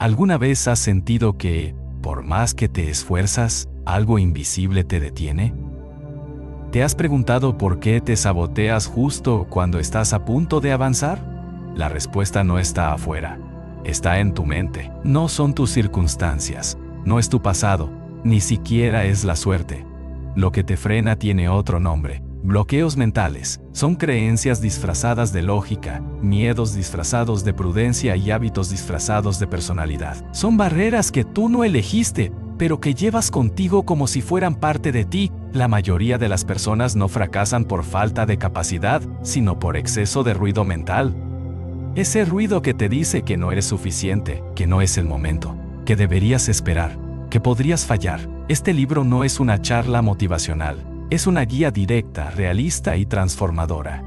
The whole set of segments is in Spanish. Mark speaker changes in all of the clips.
Speaker 1: ¿Alguna vez has sentido que, por más que te esfuerzas, algo invisible te detiene? ¿Te has preguntado por qué te saboteas justo cuando estás a punto de avanzar? La respuesta no está afuera, está en tu mente. No son tus circunstancias, no es tu pasado, ni siquiera es la suerte. Lo que te frena tiene otro nombre. Bloqueos mentales. Son creencias disfrazadas de lógica, miedos disfrazados de prudencia y hábitos disfrazados de personalidad. Son barreras que tú no elegiste, pero que llevas contigo como si fueran parte de ti. La mayoría de las personas no fracasan por falta de capacidad, sino por exceso de ruido mental. Ese ruido que te dice que no eres suficiente, que no es el momento, que deberías esperar, que podrías fallar. Este libro no es una charla motivacional. Es una guía directa, realista y transformadora.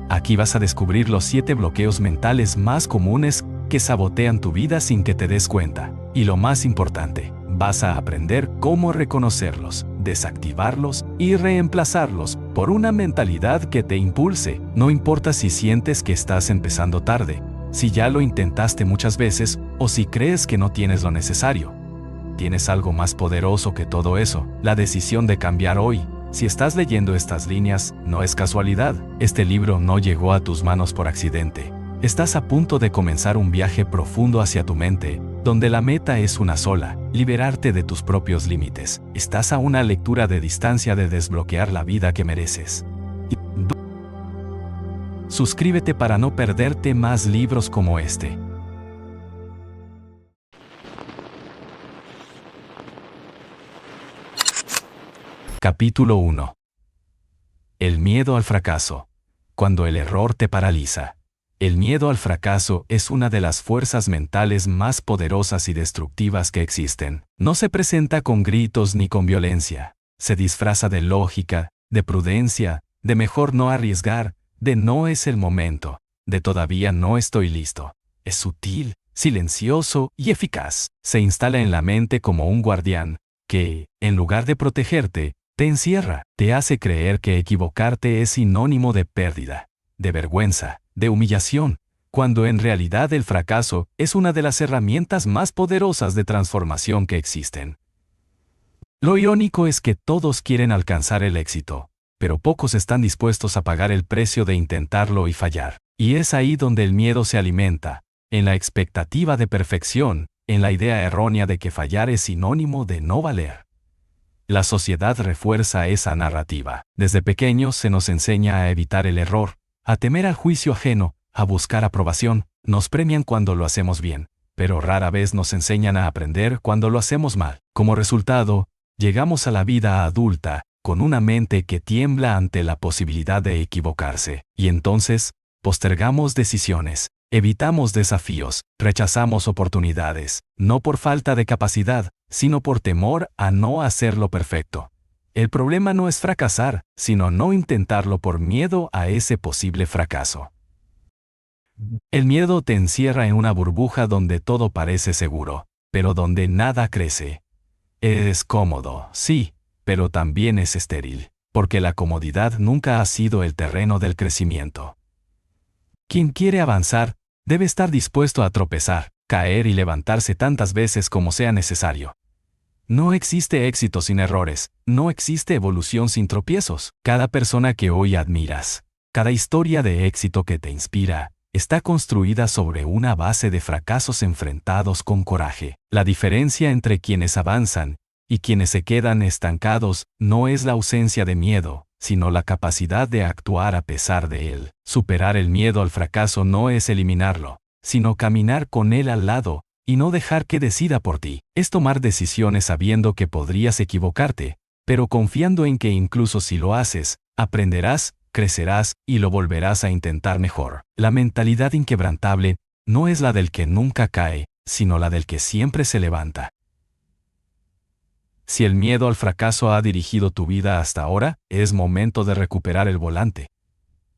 Speaker 1: Aquí vas a descubrir los 7 bloqueos mentales más comunes que sabotean tu vida sin que te des cuenta. Y lo más importante, vas a aprender cómo reconocerlos, desactivarlos y reemplazarlos por una mentalidad que te impulse. No importa si sientes que estás empezando tarde, si ya lo intentaste muchas veces o si crees que no tienes lo necesario. Tienes algo más poderoso que todo eso, la decisión de cambiar hoy. Si estás leyendo estas líneas, no es casualidad. Este libro no llegó a tus manos por accidente. Estás a punto de comenzar un viaje profundo hacia tu mente, donde la meta es una sola, liberarte de tus propios límites. Estás a una lectura de distancia de desbloquear la vida que mereces. Suscríbete para no perderte más libros como este. Capítulo 1. El miedo al fracaso. Cuando el error te paraliza. El miedo al fracaso es una de las fuerzas mentales más poderosas y destructivas que existen. No se presenta con gritos ni con violencia. Se disfraza de lógica, de prudencia, de mejor no arriesgar, de no es el momento, de todavía no estoy listo. Es sutil, silencioso y eficaz. Se instala en la mente como un guardián que, en lugar de protegerte, te encierra, te hace creer que equivocarte es sinónimo de pérdida, de vergüenza, de humillación, cuando en realidad el fracaso es una de las herramientas más poderosas de transformación que existen. Lo irónico es que todos quieren alcanzar el éxito, pero pocos están dispuestos a pagar el precio de intentarlo y fallar. Y es ahí donde el miedo se alimenta, en la expectativa de perfección, en la idea errónea de que fallar es sinónimo de no valer. La sociedad refuerza esa narrativa. Desde pequeños se nos enseña a evitar el error, a temer al juicio ajeno, a buscar aprobación. Nos premian cuando lo hacemos bien, pero rara vez nos enseñan a aprender cuando lo hacemos mal. Como resultado, llegamos a la vida adulta con una mente que tiembla ante la posibilidad de equivocarse, y entonces postergamos decisiones, evitamos desafíos, rechazamos oportunidades, no por falta de capacidad, sino por temor a no hacerlo perfecto. El problema no es fracasar, sino no intentarlo por miedo a ese posible fracaso. El miedo te encierra en una burbuja donde todo parece seguro, pero donde nada crece. Es cómodo, sí, pero también es estéril, porque la comodidad nunca ha sido el terreno del crecimiento. Quien quiere avanzar, debe estar dispuesto a tropezar, caer y levantarse tantas veces como sea necesario. No existe éxito sin errores, no existe evolución sin tropiezos. Cada persona que hoy admiras, cada historia de éxito que te inspira, está construida sobre una base de fracasos enfrentados con coraje. La diferencia entre quienes avanzan y quienes se quedan estancados no es la ausencia de miedo, sino la capacidad de actuar a pesar de él. Superar el miedo al fracaso no es eliminarlo, sino caminar con él al lado y no dejar que decida por ti. Es tomar decisiones sabiendo que podrías equivocarte, pero confiando en que incluso si lo haces, aprenderás, crecerás y lo volverás a intentar mejor. La mentalidad inquebrantable no es la del que nunca cae, sino la del que siempre se levanta. Si el miedo al fracaso ha dirigido tu vida hasta ahora, es momento de recuperar el volante.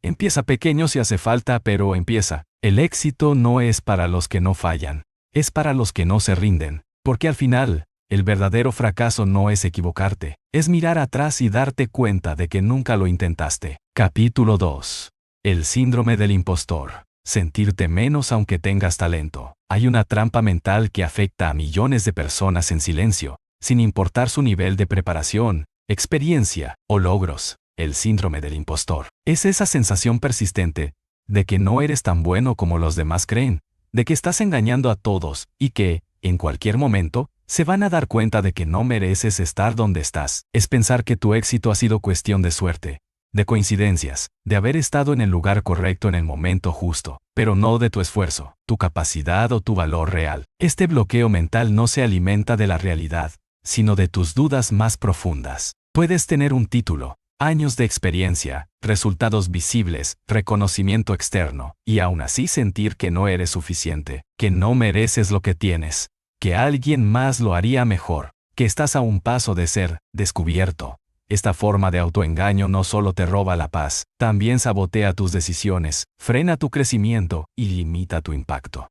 Speaker 1: Empieza pequeño si hace falta, pero empieza. El éxito no es para los que no fallan, es para los que no se rinden, porque al final, el verdadero fracaso no es equivocarte, es mirar atrás y darte cuenta de que nunca lo intentaste. Capítulo 2. El síndrome del impostor. sentirte menos aunque tengas talento. Hay una trampa mental que afecta a millones de personas en silencio, sin importar su nivel de preparación, experiencia o logros. El síndrome del impostor es esa sensación persistente de que no eres tan bueno como los demás creen, de que estás engañando a todos y que, en cualquier momento, se van a dar cuenta de que no mereces estar donde estás. Es pensar que tu éxito ha sido cuestión de suerte, de coincidencias, de haber estado en el lugar correcto en el momento justo, pero no de tu esfuerzo, tu capacidad o tu valor real. Este bloqueo mental no se alimenta de la realidad, sino de tus dudas más profundas. Puedes tener un título, años de experiencia, resultados visibles, reconocimiento externo, y aún así sentir que no eres suficiente, que no mereces lo que tienes, que alguien más lo haría mejor, que estás a un paso de ser descubierto. Esta forma de autoengaño no solo te roba la paz, también sabotea tus decisiones, frena tu crecimiento y limita tu impacto.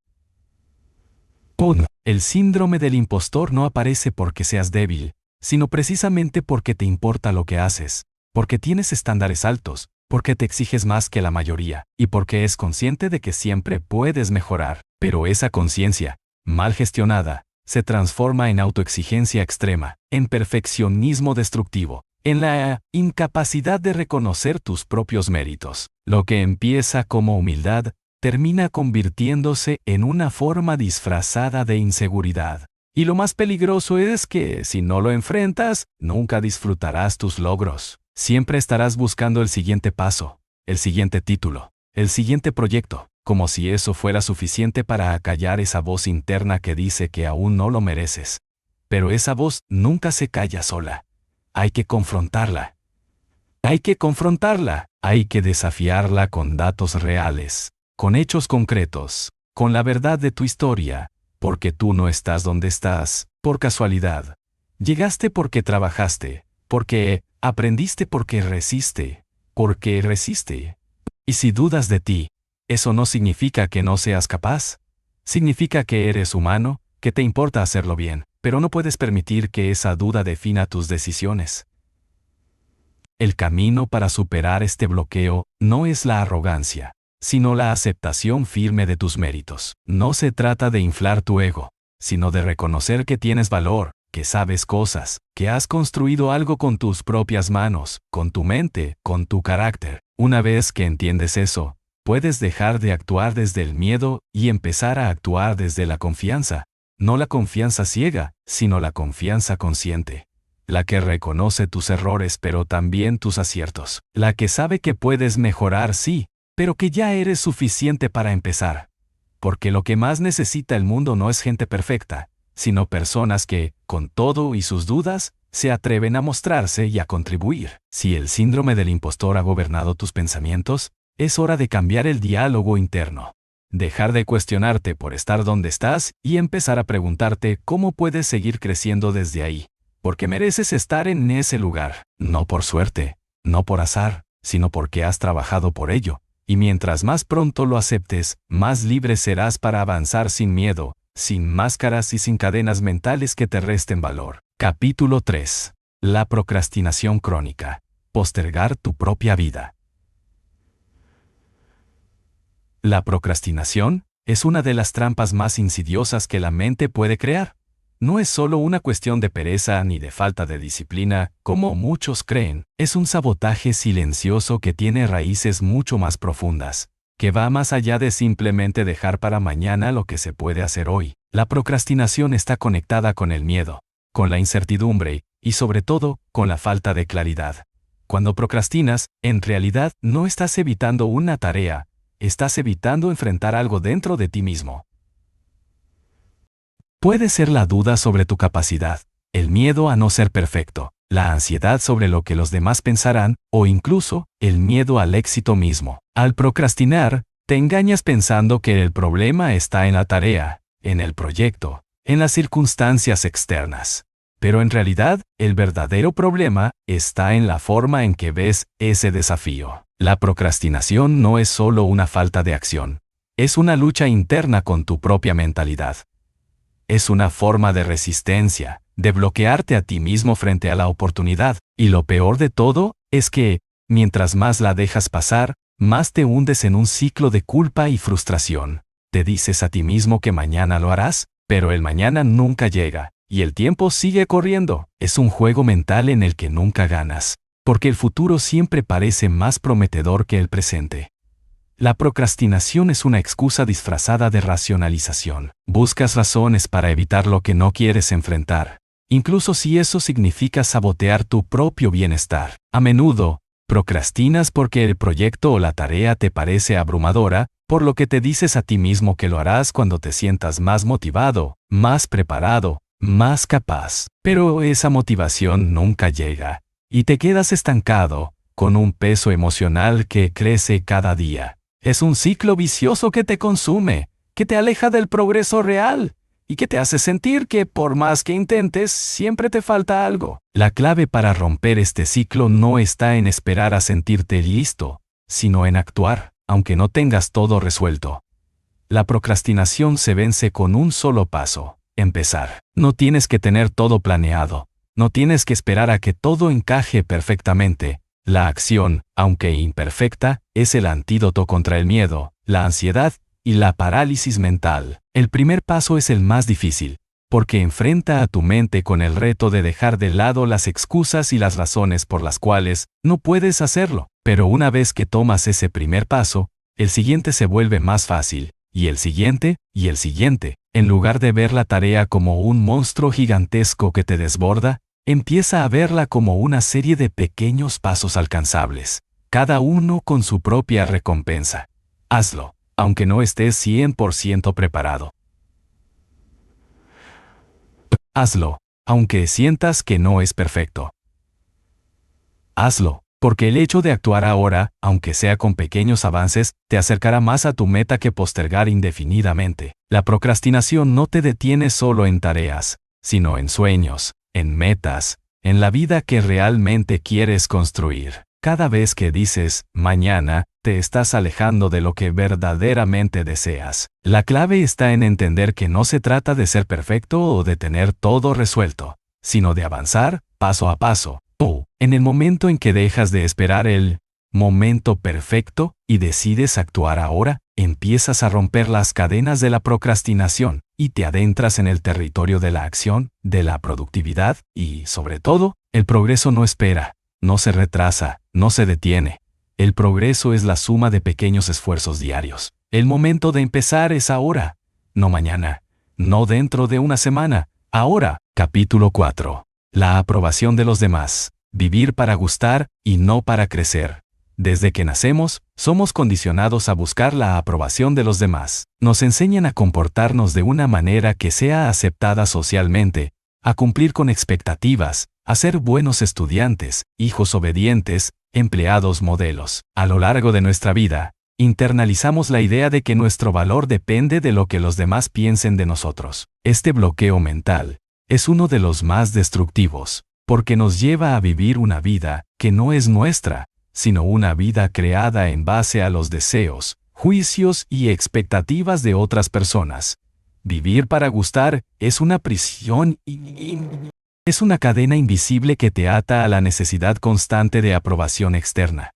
Speaker 1: El síndrome del impostor no aparece porque seas débil, sino precisamente porque te importa lo que haces, porque tienes estándares altos, porque te exiges más que la mayoría, y porque es consciente de que siempre puedes mejorar. Pero esa conciencia, mal gestionada, se transforma en autoexigencia extrema, en perfeccionismo destructivo, en la incapacidad de reconocer tus propios méritos. Lo que empieza como humildad, termina convirtiéndose en una forma disfrazada de inseguridad. Y lo más peligroso es que, si no lo enfrentas, nunca disfrutarás tus logros. Siempre estarás buscando el siguiente paso, el siguiente título, el siguiente proyecto, como si eso fuera suficiente para acallar esa voz interna que dice que aún no lo mereces. Pero esa voz nunca se calla sola. Hay que confrontarla. Hay que desafiarla con datos reales, con hechos concretos, con la verdad de tu historia, porque tú no estás donde estás, por casualidad. Llegaste porque trabajaste, porque aprendiste porque resiste. Y si dudas de ti, eso no significa que no seas capaz. Significa que eres humano, que te importa hacerlo bien, pero no puedes permitir que esa duda defina tus decisiones. El camino para superar este bloqueo no es la arrogancia, sino la aceptación firme de tus méritos. No se trata de inflar tu ego, sino de reconocer que tienes valor, que sabes cosas, que has construido algo con tus propias manos, con tu mente, con tu carácter. Una vez que entiendes eso, puedes dejar de actuar desde el miedo y empezar a actuar desde la confianza. No la confianza ciega, sino la confianza consciente. La que reconoce tus errores pero también tus aciertos. La que sabe que puedes mejorar, sí, pero que ya eres suficiente para empezar. Porque lo que más necesita el mundo no es gente perfecta, sino personas que, con todo y sus dudas, se atreven a mostrarse y a contribuir. Si el síndrome del impostor ha gobernado tus pensamientos, es hora de cambiar el diálogo interno. Dejar de cuestionarte por estar donde estás y empezar a preguntarte cómo puedes seguir creciendo desde ahí. Porque mereces estar en ese lugar, no por suerte, no por azar, sino porque has trabajado por ello. Y mientras más pronto lo aceptes, más libre serás para avanzar sin miedo, sin máscaras y sin cadenas mentales que te resten valor. Capítulo 3. La procrastinación crónica. Postergar tu propia vida. La procrastinación es una de las trampas más insidiosas que la mente puede crear. No es solo una cuestión de pereza ni de falta de disciplina, como muchos creen. Es un sabotaje silencioso que tiene raíces mucho más profundas, que va más allá de simplemente dejar para mañana lo que se puede hacer hoy. La procrastinación está conectada con el miedo, con la incertidumbre y sobre todo, con la falta de claridad. Cuando procrastinas, en realidad no estás evitando una tarea, estás evitando enfrentar algo dentro de ti mismo. Puede ser la duda sobre tu capacidad, el miedo a no ser perfecto, la ansiedad sobre lo que los demás pensarán, o incluso, el miedo al éxito mismo. Al procrastinar, te engañas pensando que el problema está en la tarea, en el proyecto, en las circunstancias externas. Pero en realidad, el verdadero problema está en la forma en que ves ese desafío. La procrastinación no es solo una falta de acción, es una lucha interna con tu propia mentalidad. Es una forma de resistencia, de bloquearte a ti mismo frente a la oportunidad, y lo peor de todo es que, mientras más la dejas pasar, más te hundes en un ciclo de culpa y frustración. Te dices a ti mismo que mañana lo harás, pero el mañana nunca llega, y el tiempo sigue corriendo. Es un juego mental en el que nunca ganas, porque el futuro siempre parece más prometedor que el presente. La procrastinación es una excusa disfrazada de racionalización. Buscas razones para evitar lo que no quieres enfrentar, incluso si eso significa sabotear tu propio bienestar. A menudo, procrastinas porque el proyecto o la tarea te parece abrumadora, por lo que te dices a ti mismo que lo harás cuando te sientas más motivado, más preparado, más capaz. Pero esa motivación nunca llega, y te quedas estancado, con un peso emocional que crece cada día. Es un ciclo vicioso que te consume, que te aleja del progreso real y que te hace sentir que por más que intentes, siempre te falta algo. La clave para romper este ciclo no está en esperar a sentirte listo, sino en actuar, aunque no tengas todo resuelto. La procrastinación se vence con un solo paso: empezar. No tienes que tener todo planeado, no tienes que esperar a que todo encaje perfectamente. La acción, aunque imperfecta, es el antídoto contra el miedo, la ansiedad y la parálisis mental. El primer paso es el más difícil, porque enfrenta a tu mente con el reto de dejar de lado las excusas y las razones por las cuales no puedes hacerlo. Pero una vez que tomas ese primer paso, el siguiente se vuelve más fácil, y el siguiente, y el siguiente. En lugar de ver la tarea como un monstruo gigantesco que te desborda, empieza a verla como una serie de pequeños pasos alcanzables, cada uno con su propia recompensa. Hazlo, aunque no estés 100% preparado. Hazlo, aunque sientas que no es perfecto. Hazlo, porque el hecho de actuar ahora, aunque sea con pequeños avances, te acercará más a tu meta que postergar indefinidamente. La procrastinación no te detiene solo en tareas, sino en sueños, en metas, en la vida que realmente quieres construir. Cada vez que dices mañana, te estás alejando de lo que verdaderamente deseas. La clave está en entender que no se trata de ser perfecto o de tener todo resuelto, sino de avanzar paso a paso. En el momento en que dejas de esperar el momento perfecto y decides actuar ahora, empiezas a romper las cadenas de la procrastinación y te adentras en el territorio de la acción, de la productividad y, sobre todo, el progreso no espera, no se retrasa, no se detiene. El progreso es la suma de pequeños esfuerzos diarios. El momento de empezar es ahora, no mañana, no dentro de una semana, ahora. Capítulo 4. La aprobación de los demás. Vivir para gustar y no para crecer. Desde que nacemos, somos condicionados a buscar la aprobación de los demás. Nos enseñan a comportarnos de una manera que sea aceptada socialmente, a cumplir con expectativas, a ser buenos estudiantes, hijos obedientes, empleados modelos. A lo largo de nuestra vida, internalizamos la idea de que nuestro valor depende de lo que los demás piensen de nosotros. Este bloqueo mental es uno de los más destructivos, porque nos lleva a vivir una vida que no es nuestra, sino una vida creada en base a los deseos, juicios y expectativas de otras personas. Vivir para gustar es una prisión y es una cadena invisible que te ata a la necesidad constante de aprobación externa.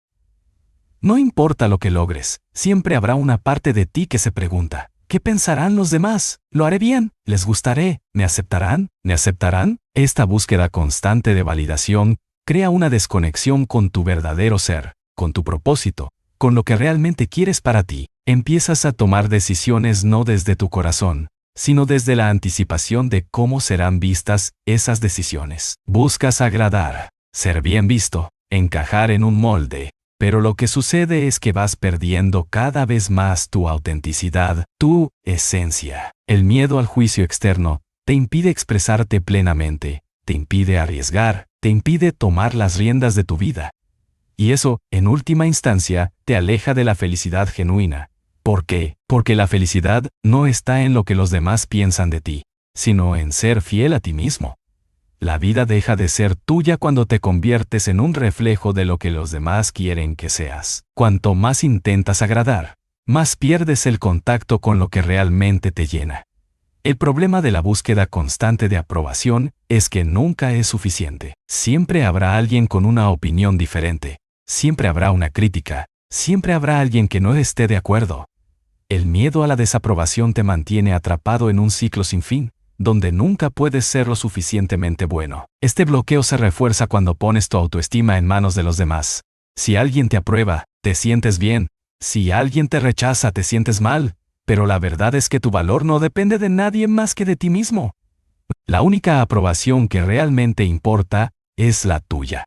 Speaker 1: No importa lo que logres, siempre habrá una parte de ti que se pregunta: ¿qué pensarán los demás? ¿Lo haré bien? ¿Les gustaré? ¿Me aceptarán? ¿Me aceptarán? Esta búsqueda constante de validación crea una desconexión con tu verdadero ser, con tu propósito, con lo que realmente quieres para ti. Empiezas a tomar decisiones no desde tu corazón, sino desde la anticipación de cómo serán vistas esas decisiones. Buscas agradar, ser bien visto, encajar en un molde. Pero lo que sucede es que vas perdiendo cada vez más tu autenticidad, tu esencia. El miedo al juicio externo te impide expresarte plenamente, te impide arriesgar, te impide tomar las riendas de tu vida. Y eso, en última instancia, te aleja de la felicidad genuina. ¿Por qué? Porque la felicidad no está en lo que los demás piensan de ti, sino en ser fiel a ti mismo. La vida deja de ser tuya cuando te conviertes en un reflejo de lo que los demás quieren que seas. Cuanto más intentas agradar, más pierdes el contacto con lo que realmente te llena. El problema de la búsqueda constante de aprobación es que nunca es suficiente. Siempre habrá alguien con una opinión diferente. Siempre habrá una crítica. siempre habrá alguien que no esté de acuerdo. El miedo a la desaprobación te mantiene atrapado en un ciclo sin fin, donde nunca puedes ser lo suficientemente bueno. Este bloqueo se refuerza cuando pones tu autoestima en manos de los demás. Si alguien te aprueba, te sientes bien. Si alguien te rechaza, te sientes mal. Pero la verdad es que tu valor no depende de nadie más que de ti mismo. La única aprobación que realmente importa es la tuya.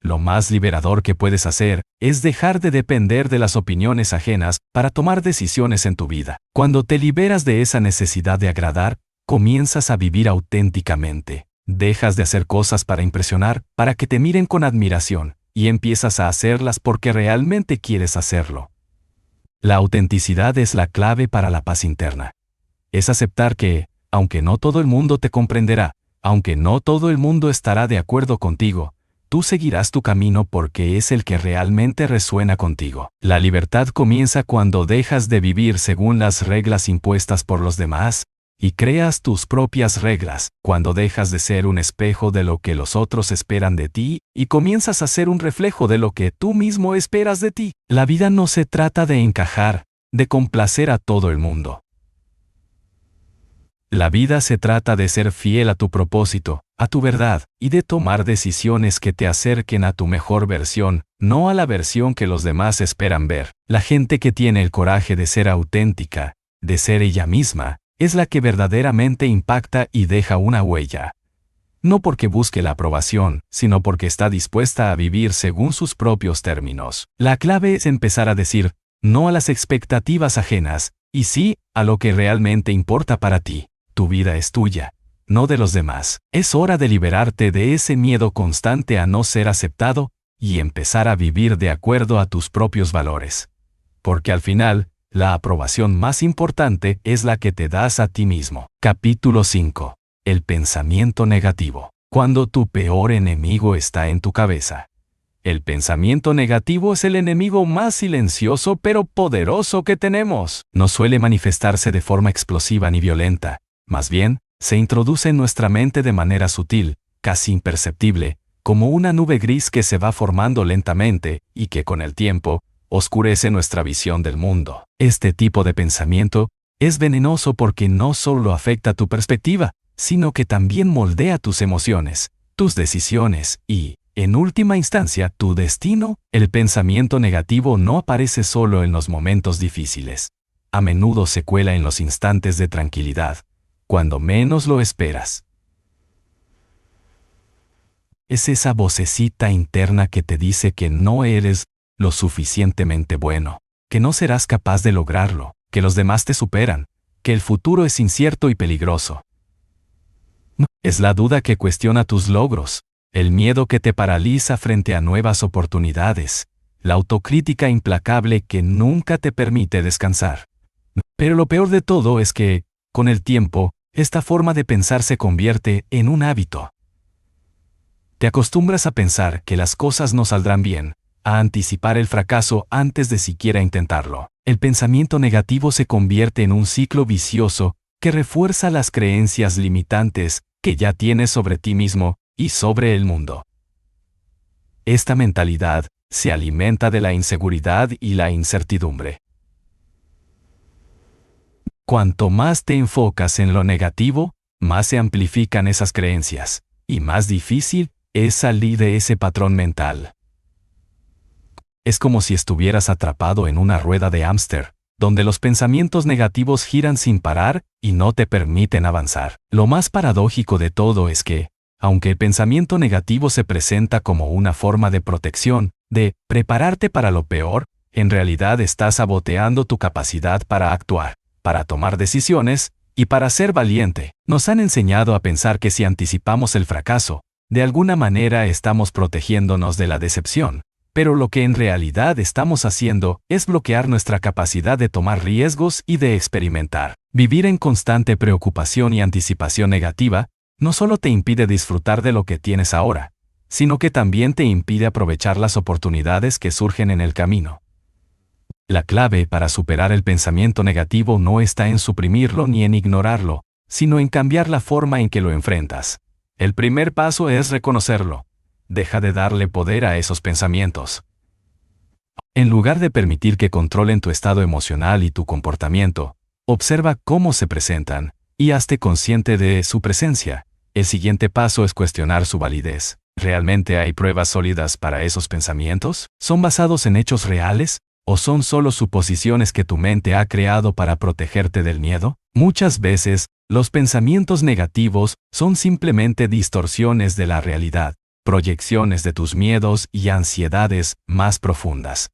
Speaker 1: Lo más liberador que puedes hacer es dejar de depender de las opiniones ajenas para tomar decisiones en tu vida. Cuando te liberas de esa necesidad de agradar, comienzas a vivir auténticamente. Dejas de hacer cosas para impresionar, para que te miren con admiración, y empiezas a hacerlas porque realmente quieres hacerlo. La autenticidad es la clave para la paz interna. Es aceptar que, aunque no todo el mundo te comprenderá, aunque no todo el mundo estará de acuerdo contigo, tú seguirás tu camino porque es el que realmente resuena contigo. La libertad comienza cuando dejas de vivir según las reglas impuestas por los demás y creas tus propias reglas, cuando dejas de ser un espejo de lo que los otros esperan de ti y comienzas a ser un reflejo de lo que tú mismo esperas de ti. La vida no se trata de encajar, de complacer a todo el mundo. La vida se trata de ser fiel a tu propósito, a tu verdad, y de tomar decisiones que te acerquen a tu mejor versión, no a la versión que los demás esperan ver. La gente que tiene el coraje de ser auténtica, de ser ella misma, es la que verdaderamente impacta y deja una huella. No porque busque la aprobación, sino porque está dispuesta a vivir según sus propios términos. La clave es empezar a decir no a las expectativas ajenas, y sí a lo que realmente importa para ti. Tu vida es tuya, no de los demás. Es hora de liberarte de ese miedo constante a no ser aceptado y empezar a vivir de acuerdo a tus propios valores. Porque al final, la aprobación más importante es la que te das a ti mismo. Capítulo 5. El pensamiento negativo. Cuando tu peor enemigo está en tu cabeza. El pensamiento negativo es el enemigo más silencioso pero poderoso que tenemos. No suele manifestarse de forma explosiva ni violenta. Más bien, se introduce en nuestra mente de manera sutil, casi imperceptible, como una nube gris que se va formando lentamente y que con el tiempo oscurece nuestra visión del mundo. Este tipo de pensamiento es venenoso porque no solo afecta tu perspectiva, sino que también moldea tus emociones, tus decisiones y, en última instancia, tu destino. El pensamiento negativo no aparece solo en los momentos difíciles. A menudo se cuela en los instantes de tranquilidad, cuando menos lo esperas. Es esa vocecita interna que te dice que no eres lo suficientemente bueno, que no serás capaz de lograrlo, que los demás te superan, que el futuro es incierto y peligroso. Es la duda que cuestiona tus logros, el miedo que te paraliza frente a nuevas oportunidades, la autocrítica implacable que nunca te permite descansar. Pero lo peor de todo es que, con el tiempo, esta forma de pensar se convierte en un hábito. Te acostumbras a pensar que las cosas no saldrán bien, a anticipar el fracaso antes de siquiera intentarlo. El pensamiento negativo se convierte en un ciclo vicioso que refuerza las creencias limitantes que ya tienes sobre ti mismo y sobre el mundo. Esta mentalidad se alimenta de la inseguridad y la incertidumbre. Cuanto más te enfocas en lo negativo, más se amplifican esas creencias, y más difícil es salir de ese patrón mental. Es como si estuvieras atrapado en una rueda de hámster, donde los pensamientos negativos giran sin parar y no te permiten avanzar. Lo más paradójico de todo es que, aunque el pensamiento negativo se presenta como una forma de protección, de prepararte para lo peor, en realidad estás saboteando tu capacidad para actuar, para tomar decisiones y para ser valiente. Nos han enseñado a pensar que si anticipamos el fracaso, de alguna manera estamos protegiéndonos de la decepción. Pero lo que en realidad estamos haciendo es bloquear nuestra capacidad de tomar riesgos y de experimentar. Vivir en constante preocupación y anticipación negativa no solo te impide disfrutar de lo que tienes ahora, sino que también te impide aprovechar las oportunidades que surgen en el camino. La clave para superar el pensamiento negativo no está en suprimirlo ni en ignorarlo, sino en cambiar la forma en que lo enfrentas. El primer paso es reconocerlo. Deja de darle poder a esos pensamientos. En lugar de permitir que controlen tu estado emocional y tu comportamiento, observa cómo se presentan y hazte consciente de su presencia. El siguiente paso es cuestionar su validez. ¿Realmente hay pruebas sólidas para esos pensamientos? ¿Son basados en hechos reales? ¿O son solo suposiciones que tu mente ha creado para protegerte del miedo? Muchas veces, los pensamientos negativos son simplemente distorsiones de la realidad, proyecciones de tus miedos y ansiedades más profundas.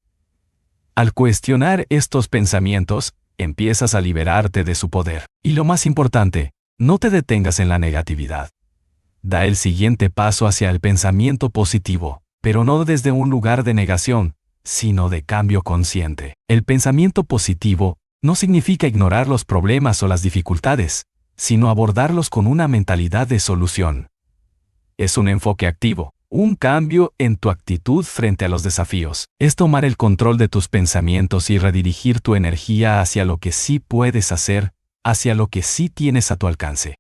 Speaker 1: Al cuestionar estos pensamientos, empiezas a liberarte de su poder. Y lo más importante, no te detengas en la negatividad. Da el siguiente paso hacia el pensamiento positivo, pero no desde un lugar de negación, sino de cambio consciente. El pensamiento positivo no significa ignorar los problemas o las dificultades, sino abordarlos con una mentalidad de solución. Es un enfoque activo, un cambio en tu actitud frente a los desafíos. Es tomar el control de tus pensamientos y redirigir tu energía hacia lo que sí puedes hacer, hacia lo que sí tienes a tu alcance.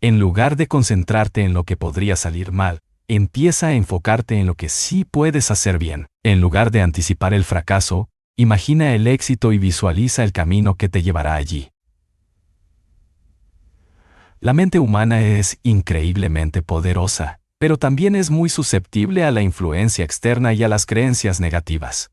Speaker 1: En lugar de concentrarte en lo que podría salir mal, empieza a enfocarte en lo que sí puedes hacer bien. En lugar de anticipar el fracaso, imagina el éxito y visualiza el camino que te llevará allí. La mente humana es increíblemente poderosa, pero también es muy susceptible a la influencia externa y a las creencias negativas.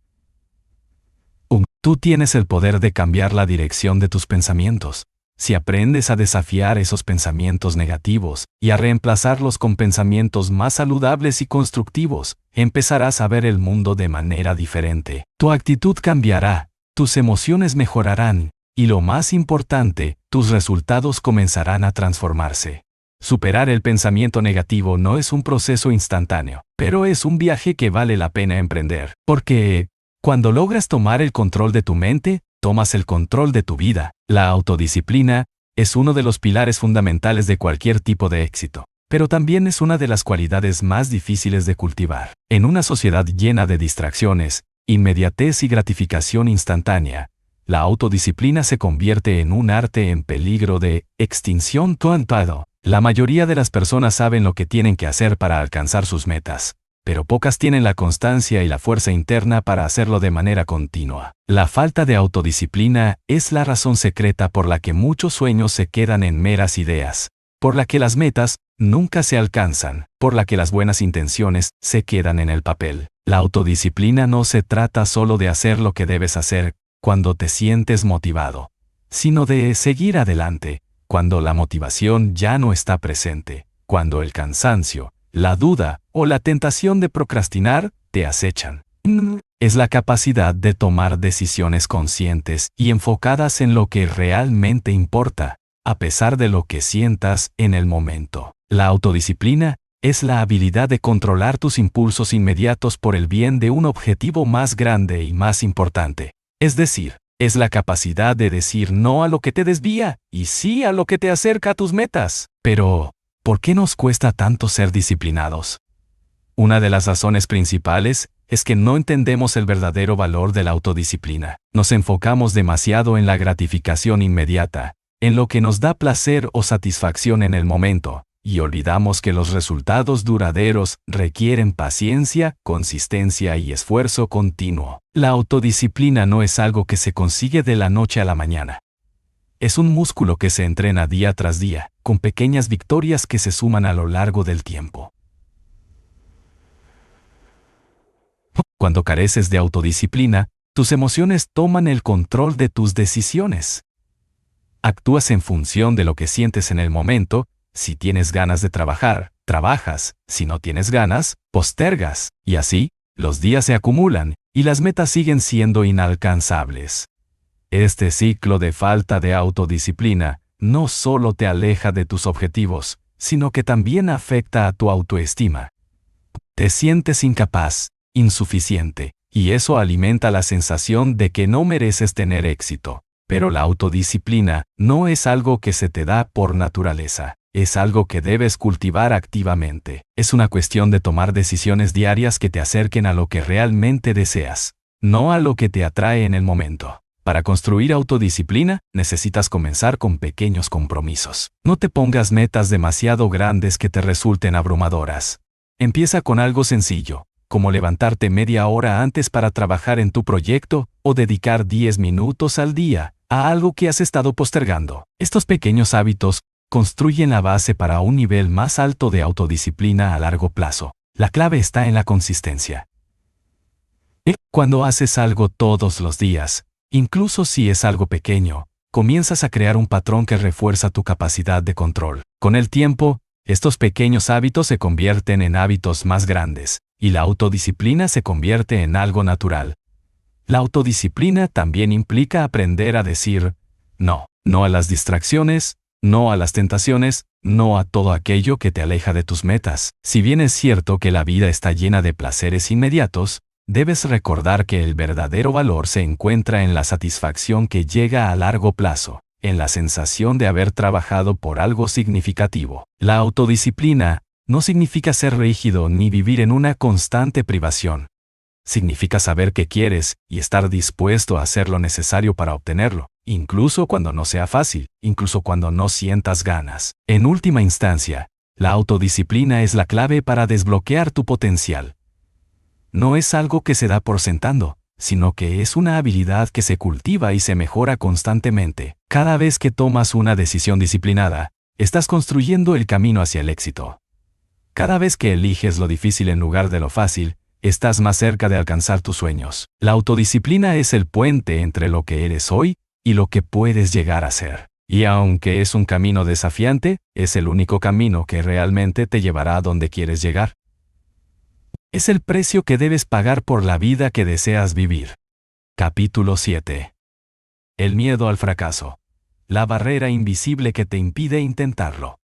Speaker 1: Tú tienes el poder de cambiar la dirección de tus pensamientos. Si aprendes a desafiar esos pensamientos negativos y a reemplazarlos con pensamientos más saludables y constructivos, empezarás a ver el mundo de manera diferente. Tu actitud cambiará, tus emociones mejorarán, y lo más importante, tus resultados comenzarán a transformarse. Superar el pensamiento negativo no es un proceso instantáneo, pero es un viaje que vale la pena emprender. Porque, cuando logras tomar el control de tu mente, tomas el control de tu vida. La autodisciplina es uno de los pilares fundamentales de cualquier tipo de éxito, pero también es una de las cualidades más difíciles de cultivar. En una sociedad llena de distracciones, inmediatez y gratificación instantánea, la autodisciplina se convierte en un arte en peligro de extinción total. La mayoría de las personas saben lo que tienen que hacer para alcanzar sus metas, pero pocas tienen la constancia y la fuerza interna para hacerlo de manera continua. La falta de autodisciplina es la razón secreta por la que muchos sueños se quedan en meras ideas, por la que las metas nunca se alcanzan, por la que las buenas intenciones se quedan en el papel. La autodisciplina no se trata solo de hacer lo que debes hacer cuando te sientes motivado, sino de seguir adelante cuando la motivación ya no está presente, cuando el cansancio, la duda o la tentación de procrastinar te acechan. Es la capacidad de tomar decisiones conscientes y enfocadas en lo que realmente importa, a pesar de lo que sientas en el momento. La autodisciplina es la habilidad de controlar tus impulsos inmediatos por el bien de un objetivo más grande y más importante. Es decir, es la capacidad de decir no a lo que te desvía y sí a lo que te acerca a tus metas. Pero, ¿por qué nos cuesta tanto ser disciplinados? Una de las razones principales es que no entendemos el verdadero valor de la autodisciplina. Nos enfocamos demasiado en la gratificación inmediata, en lo que nos da placer o satisfacción en el momento, y olvidamos que los resultados duraderos requieren paciencia, consistencia y esfuerzo continuo. La autodisciplina no es algo que se consigue de la noche a la mañana. Es un músculo que se entrena día tras día, con pequeñas victorias que se suman a lo largo del tiempo. Cuando careces de autodisciplina, tus emociones toman el control de tus decisiones. Actúas en función de lo que sientes en el momento. Si tienes ganas de trabajar, trabajas. Si no tienes ganas, postergas. Y así, los días se acumulan y las metas siguen siendo inalcanzables. Este ciclo de falta de autodisciplina no solo te aleja de tus objetivos, sino que también afecta a tu autoestima. Te sientes incapaz, insuficiente, y eso alimenta la sensación de que no mereces tener éxito. Pero la autodisciplina no es algo que se te da por naturaleza. Es algo que debes cultivar activamente. Es una cuestión de tomar decisiones diarias que te acerquen a lo que realmente deseas, no a lo que te atrae en el momento. Para construir autodisciplina, necesitas comenzar con pequeños compromisos. No te pongas metas demasiado grandes que te resulten abrumadoras. Empieza con algo sencillo. como levantarte media hora antes para trabajar en tu proyecto o dedicar 10 minutos al día a algo que has estado postergando. Estos pequeños hábitos construyen la base para un nivel más alto de autodisciplina a largo plazo. La clave está en la consistencia. Cuando haces algo todos los días, incluso si es algo pequeño, comienzas a crear un patrón que refuerza tu capacidad de control. Con el tiempo, estos pequeños hábitos se convierten en hábitos más grandes, y la autodisciplina se convierte en algo natural. La autodisciplina también implica aprender a decir no. No a las distracciones, no a las tentaciones, no a todo aquello que te aleja de tus metas. Si bien es cierto que la vida está llena de placeres inmediatos, debes recordar que el verdadero valor se encuentra en la satisfacción que llega a largo plazo, en la sensación de haber trabajado por algo significativo. La autodisciplina no significa ser rígido ni vivir en una constante privación. Significa saber qué quieres y estar dispuesto a hacer lo necesario para obtenerlo, incluso cuando no sea fácil, incluso cuando no sientas ganas. En última instancia, la autodisciplina es la clave para desbloquear tu potencial. No es algo que se da por sentado, sino que es una habilidad que se cultiva y se mejora constantemente. Cada vez que tomas una decisión disciplinada, estás construyendo el camino hacia el éxito. Cada vez que eliges lo difícil en lugar de lo fácil, estás más cerca de alcanzar tus sueños. La autodisciplina es el puente entre lo que eres hoy y lo que puedes llegar a ser. Y aunque es un camino desafiante, es el único camino que realmente te llevará a donde quieres llegar. Es el precio que debes pagar por la vida que deseas vivir. Capítulo 7. El miedo al fracaso. La barrera invisible que te impide intentarlo.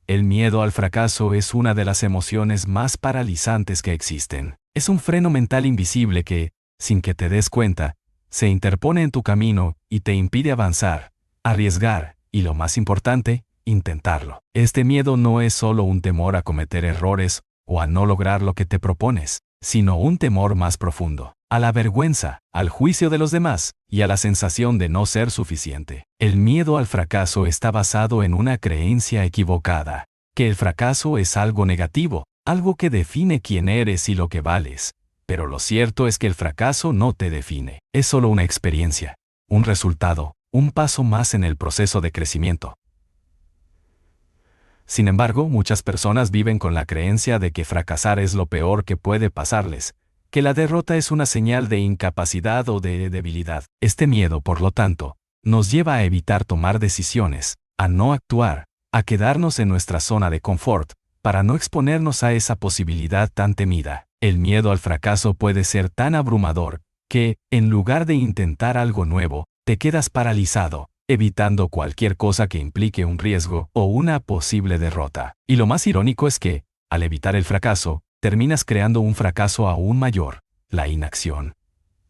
Speaker 1: El miedo al fracaso es una de las emociones más paralizantes que existen. Es un freno mental invisible que, sin que te des cuenta, se interpone en tu camino y te impide avanzar, arriesgar y, lo más importante, intentarlo. Este miedo no es solo un temor a cometer errores o a no lograr lo que te propones, sino un temor más profundo, a la vergüenza, al juicio de los demás y a la sensación de no ser suficiente. El miedo al fracaso está basado en una creencia equivocada, que el fracaso es algo negativo, algo que define quién eres y lo que vales. Pero lo cierto es que el fracaso no te define, es solo una experiencia, un resultado, un paso más en el proceso de crecimiento. Sin embargo, muchas personas viven con la creencia de que fracasar es lo peor que puede pasarles, que la derrota es una señal de incapacidad o de debilidad. Este miedo, por lo tanto, nos lleva a evitar tomar decisiones, a no actuar, a quedarnos en nuestra zona de confort, para no exponernos a esa posibilidad tan temida. El miedo al fracaso puede ser tan abrumador que, en lugar de intentar algo nuevo, te quedas paralizado, evitando cualquier cosa que implique un riesgo o una posible derrota. Y lo más irónico es que, al evitar el fracaso, terminas creando un fracaso aún mayor, la inacción.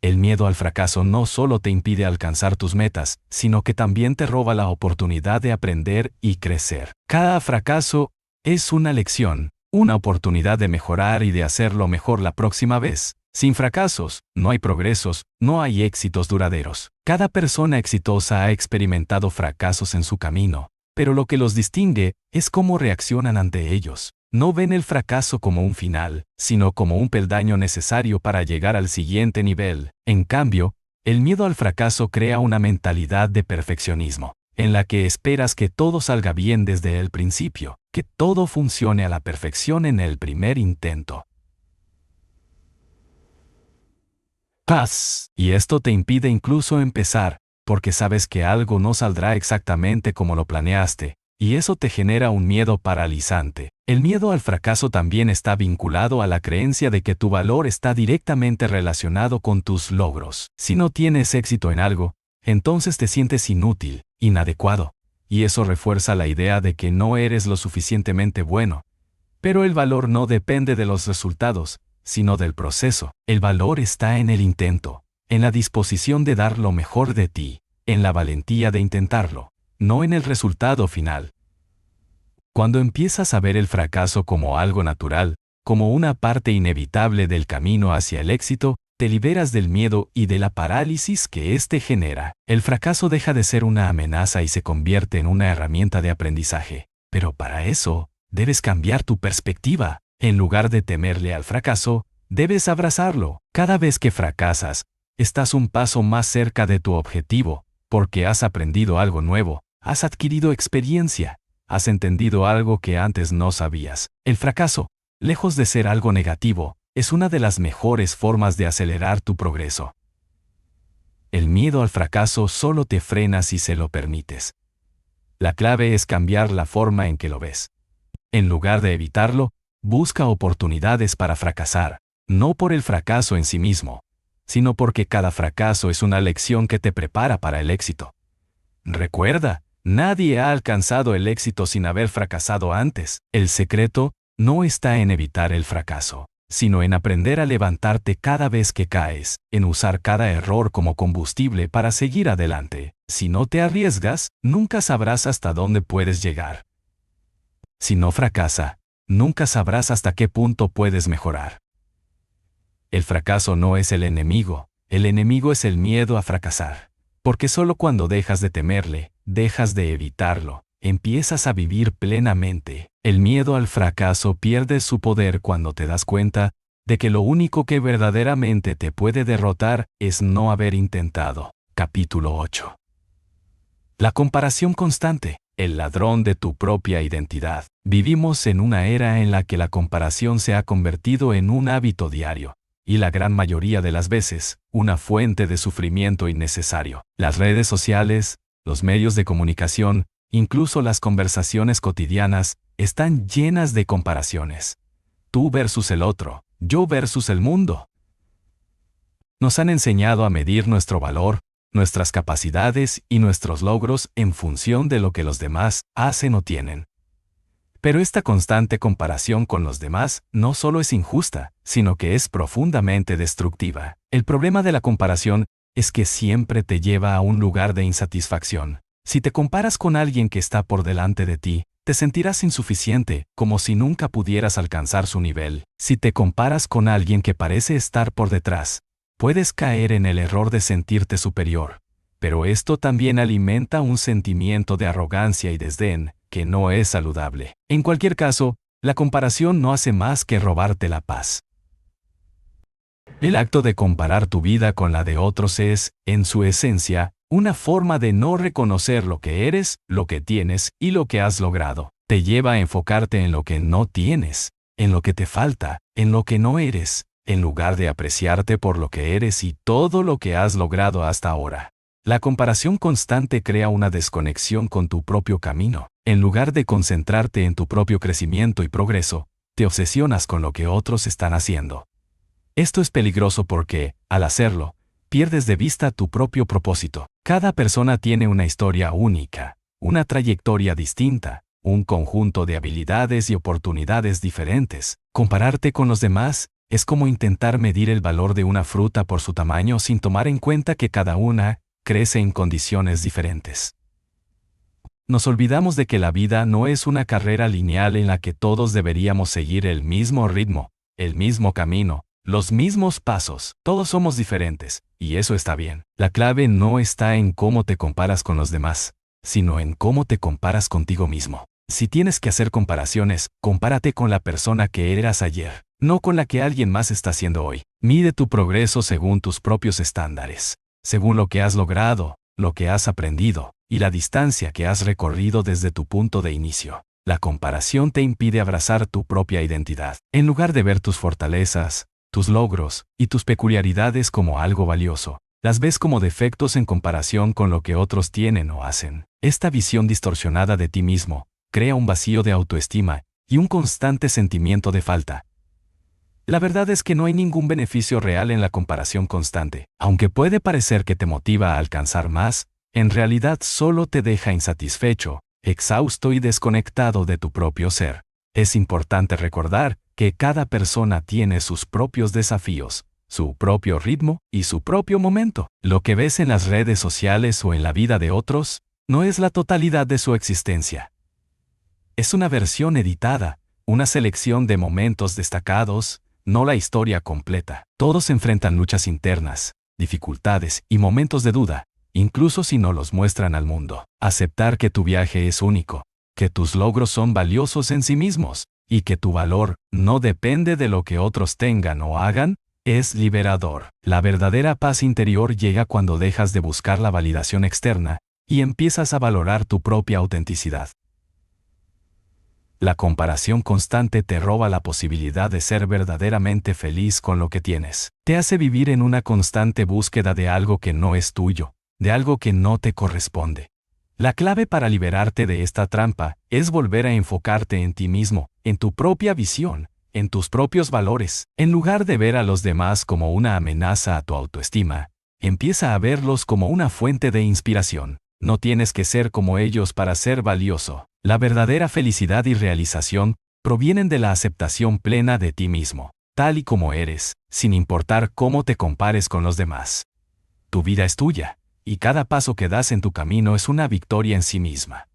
Speaker 1: El miedo al fracaso no solo te impide alcanzar tus metas, sino que también te roba la oportunidad de aprender y crecer. Cada fracaso es una lección, una oportunidad de mejorar y de hacerlo mejor la próxima vez. Sin fracasos, no hay progresos, no hay éxitos duraderos. Cada persona exitosa ha experimentado fracasos en su camino, pero lo que los distingue es cómo reaccionan ante ellos. No ven el fracaso como un final, sino como un peldaño necesario para llegar al siguiente nivel. En cambio, el miedo al fracaso crea una mentalidad de perfeccionismo, en la que esperas que todo salga bien desde el principio, que todo funcione a la perfección en el primer intento. Paz. Y esto te impide incluso empezar, porque sabes que algo no saldrá exactamente como lo planeaste, y eso te genera un miedo paralizante. El miedo al fracaso también está vinculado a la creencia de que tu valor está directamente relacionado con tus logros. Si no tienes éxito en algo, entonces te sientes inútil, inadecuado, y eso refuerza la idea de que no eres lo suficientemente bueno. Pero el valor no depende de los resultados, sino del proceso. El valor está en el intento, en la disposición de dar lo mejor de ti, en la valentía de intentarlo, no en el resultado final. Cuando empiezas a ver el fracaso como algo natural, como una parte inevitable del camino hacia el éxito, te liberas del miedo y de la parálisis que éste genera. El fracaso deja de ser una amenaza y se convierte en una herramienta de aprendizaje. Pero para eso, debes cambiar tu perspectiva. En lugar de temerle al fracaso, Debes abrazarlo. Cada vez que fracasas, estás un paso más cerca de tu objetivo, porque has aprendido algo nuevo, has adquirido experiencia, has entendido algo que antes no sabías. El fracaso, lejos de ser algo negativo, es una de las mejores formas de acelerar tu progreso. El miedo al fracaso solo te frena si se lo permites. La clave es cambiar la forma en que lo ves. En lugar de evitarlo, busca oportunidades para fracasar, no por el fracaso en sí mismo, sino porque cada fracaso es una lección que te prepara para el éxito. Recuerda, nadie ha alcanzado el éxito sin haber fracasado antes. El secreto no está en evitar el fracaso, sino en aprender a levantarte cada vez que caes, en usar cada error como combustible para seguir adelante. Si no te arriesgas, nunca sabrás hasta dónde puedes llegar. Si no fracasa, nunca sabrás hasta qué punto puedes mejorar. El fracaso no es el enemigo es el miedo a fracasar. Porque solo cuando dejas de temerle, dejas de evitarlo, empiezas a vivir plenamente. El miedo al fracaso pierde su poder cuando te das cuenta de que lo único que verdaderamente te puede derrotar es no haber intentado. Capítulo 8. La comparación constante, el ladrón de tu propia identidad. Vivimos en una era en la que la comparación se ha convertido en un hábito diario, y la gran mayoría de las veces, una fuente de sufrimiento innecesario. Las redes sociales, los medios de comunicación, incluso las conversaciones cotidianas, están llenas de comparaciones. Tú versus el otro, yo versus el mundo. Nos han enseñado a medir nuestro valor, nuestras capacidades y nuestros logros en función de lo que los demás hacen o tienen. Pero esta constante comparación con los demás no solo es injusta, sino que es profundamente destructiva. El problema de la comparación es que siempre te lleva a un lugar de insatisfacción. Si te comparas con alguien que está por delante de ti, te sentirás insuficiente, como si nunca pudieras alcanzar su nivel. Si te comparas con alguien que parece estar por detrás, puedes caer en el error de sentirte superior. Pero esto también alimenta un sentimiento de arrogancia y desdén, que no es saludable. En cualquier caso, la comparación no hace más que robarte la paz. El acto de comparar tu vida con la de otros es, en su esencia, una forma de no reconocer lo que eres, lo que tienes y lo que has logrado. Te lleva a enfocarte en lo que no tienes, en lo que te falta, en lo que no eres, en lugar de apreciarte por lo que eres y todo lo que has logrado hasta ahora. La comparación constante crea una desconexión con tu propio camino. En lugar de concentrarte en tu propio crecimiento y progreso, te obsesionas con lo que otros están haciendo. Esto es peligroso porque, al hacerlo, pierdes de vista tu propio propósito. Cada persona tiene una historia única, una trayectoria distinta, un conjunto de habilidades y oportunidades diferentes. Compararte con los demás es como intentar medir el valor de una fruta por su tamaño sin tomar en cuenta que cada una crece en condiciones diferentes. Nos olvidamos de que la vida no es una carrera lineal en la que todos deberíamos seguir el mismo ritmo, el mismo camino, los mismos pasos. Todos somos diferentes, y eso está bien. La clave no está en cómo te comparas con los demás, sino en cómo te comparas contigo mismo. Si tienes que hacer comparaciones, compárate con la persona que eras ayer, no con la que alguien más está siendo hoy. Mide tu progreso según tus propios estándares, según lo que has logrado, lo que has aprendido, y la distancia que has recorrido desde tu punto de inicio. La comparación te impide abrazar tu propia identidad. En lugar de ver tus fortalezas, tus logros y tus peculiaridades como algo valioso, las ves como defectos en comparación con lo que otros tienen o hacen. Esta visión distorsionada de ti mismo crea un vacío de autoestima y un constante sentimiento de falta. La verdad es que no hay ningún beneficio real en la comparación constante. Aunque puede parecer que te motiva a alcanzar más, en realidad solo te deja insatisfecho, exhausto y desconectado de tu propio ser. Es importante recordar que cada persona tiene sus propios desafíos, su propio ritmo y su propio momento. Lo que ves en las redes sociales o en la vida de otros no es la totalidad de su existencia. Es una versión editada, una selección de momentos destacados, no la historia completa. Todos enfrentan luchas internas, dificultades y momentos de duda, incluso si no los muestran al mundo. Aceptar que tu viaje es único, que tus logros son valiosos en sí mismos, y que tu valor no depende de lo que otros tengan o hagan, es liberador. La verdadera paz interior llega cuando dejas de buscar la validación externa y empiezas a valorar tu propia autenticidad. La comparación constante te roba la posibilidad de ser verdaderamente feliz con lo que tienes. Te hace vivir en una constante búsqueda de algo que no es tuyo, de algo que no te corresponde. La clave para liberarte de esta trampa es volver a enfocarte en ti mismo, en tu propia visión, en tus propios valores. En lugar de ver a los demás como una amenaza a tu autoestima, empieza a verlos como una fuente de inspiración. No tienes que ser como ellos para ser valioso. La verdadera felicidad y realización provienen de la aceptación plena de ti mismo, tal y como eres, sin importar cómo te compares con los demás. Tu vida es tuya, y cada paso que das en tu camino es una victoria en sí misma.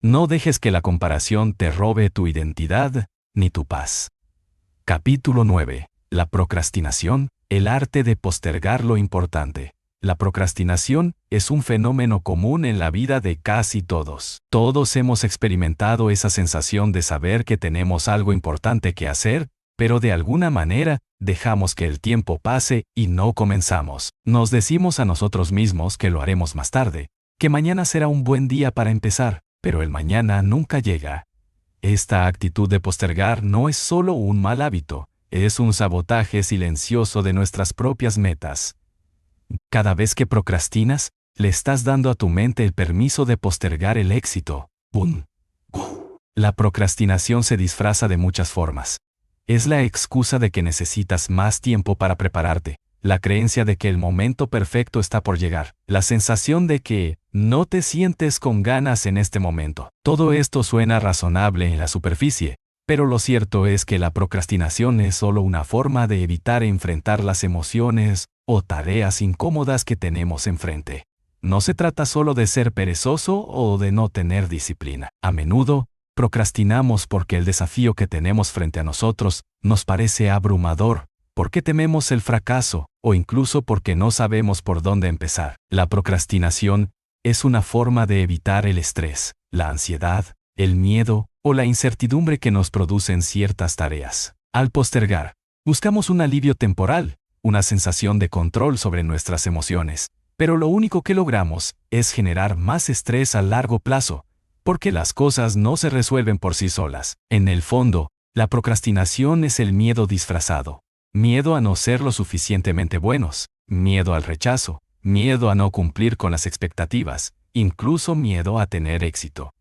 Speaker 1: No dejes que la comparación te robe tu identidad ni tu paz. Capítulo 9. La procrastinación, el arte de postergar lo importante. La procrastinación es un fenómeno común en la vida de casi todos. Todos hemos experimentado esa sensación de saber que tenemos algo importante que hacer, pero de alguna manera dejamos que el tiempo pase y no comenzamos. Nos decimos a nosotros mismos que lo haremos más tarde, que mañana será un buen día para empezar, pero el mañana nunca llega. Esta actitud de postergar no es solo un mal hábito, es un sabotaje silencioso de nuestras propias metas. Cada vez que procrastinas, le estás dando a tu mente el permiso de postergar el éxito. ¡Bum! La procrastinación se disfraza de muchas formas. Es la excusa de que necesitas más tiempo para prepararte, la creencia de que el momento perfecto está por llegar, la sensación de que no te sientes con ganas en este momento. Todo esto suena razonable en la superficie, pero lo cierto es que la procrastinación es solo una forma de evitar enfrentar las emociones o tareas incómodas que tenemos enfrente. No se trata solo de ser perezoso o de no tener disciplina. A menudo, procrastinamos porque el desafío que tenemos frente a nosotros nos parece abrumador, porque tememos el fracaso, o incluso porque no sabemos por dónde empezar. La procrastinación es una forma de evitar el estrés, la ansiedad, el miedo o la incertidumbre que nos producen ciertas tareas. Al postergar, buscamos un alivio temporal, una sensación de control sobre nuestras emociones, pero lo único que logramos es generar más estrés a largo plazo, porque las cosas no se resuelven por sí solas. En el fondo, la procrastinación es el miedo disfrazado. Miedo a no ser lo suficientemente buenos, miedo al rechazo, miedo a no cumplir con las expectativas, incluso miedo a tener éxito.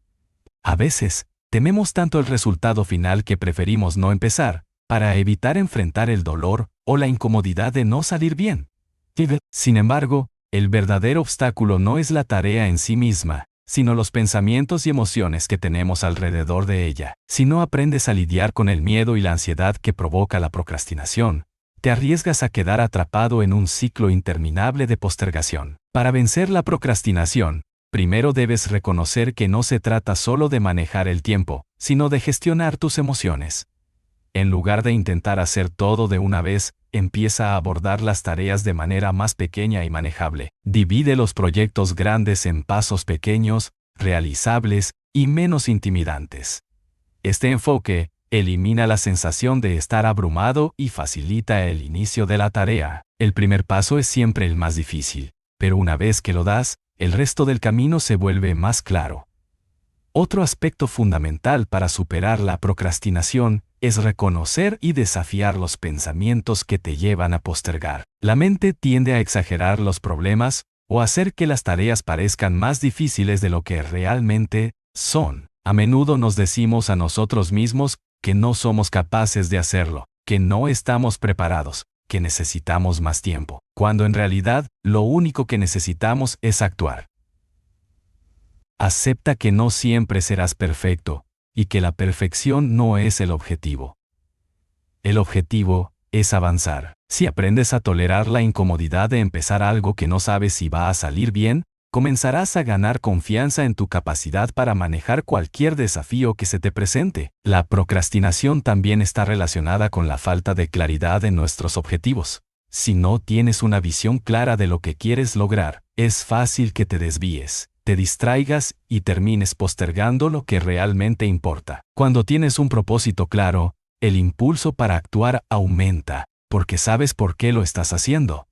Speaker 1: A veces, tememos tanto el resultado final que preferimos no empezar, para evitar enfrentar el dolor o la incomodidad de no salir bien. Sin embargo, el verdadero obstáculo no es la tarea en sí misma, sino los pensamientos y emociones que tenemos alrededor de ella. Si no aprendes a lidiar con el miedo y la ansiedad que provoca la procrastinación, te arriesgas a quedar atrapado en un ciclo interminable de postergación. Para vencer la procrastinación, primero debes reconocer que no se trata solo de manejar el tiempo, sino de gestionar tus emociones. En lugar de intentar hacer todo de una vez, empieza a abordar las tareas de manera más pequeña y manejable. Divide los proyectos grandes en pasos pequeños, realizables y menos intimidantes. Este enfoque elimina la sensación de estar abrumado y facilita el inicio de la tarea. El primer paso es siempre el más difícil, pero una vez que lo das, el resto del camino se vuelve más claro. Otro aspecto fundamental para superar la procrastinación es reconocer y desafiar los pensamientos que te llevan a postergar. La mente tiende a exagerar los problemas o hacer que las tareas parezcan más difíciles de lo que realmente son. A menudo nos decimos a nosotros mismos que no somos capaces de hacerlo, que no estamos preparados, que necesitamos más tiempo, cuando en realidad lo único que necesitamos es actuar. Acepta que no siempre serás perfecto, y que la perfección no es el objetivo. El objetivo es avanzar. Si aprendes a tolerar la incomodidad de empezar algo que no sabes si va a salir bien, comenzarás a ganar confianza en tu capacidad para manejar cualquier desafío que se te presente. La procrastinación también está relacionada con la falta de claridad en nuestros objetivos. Si no tienes una visión clara de lo que quieres lograr, es fácil que te desvíes. te distraigas y termines postergando lo que realmente importa. Cuando tienes un propósito claro, el impulso para actuar aumenta, porque sabes por qué lo estás haciendo.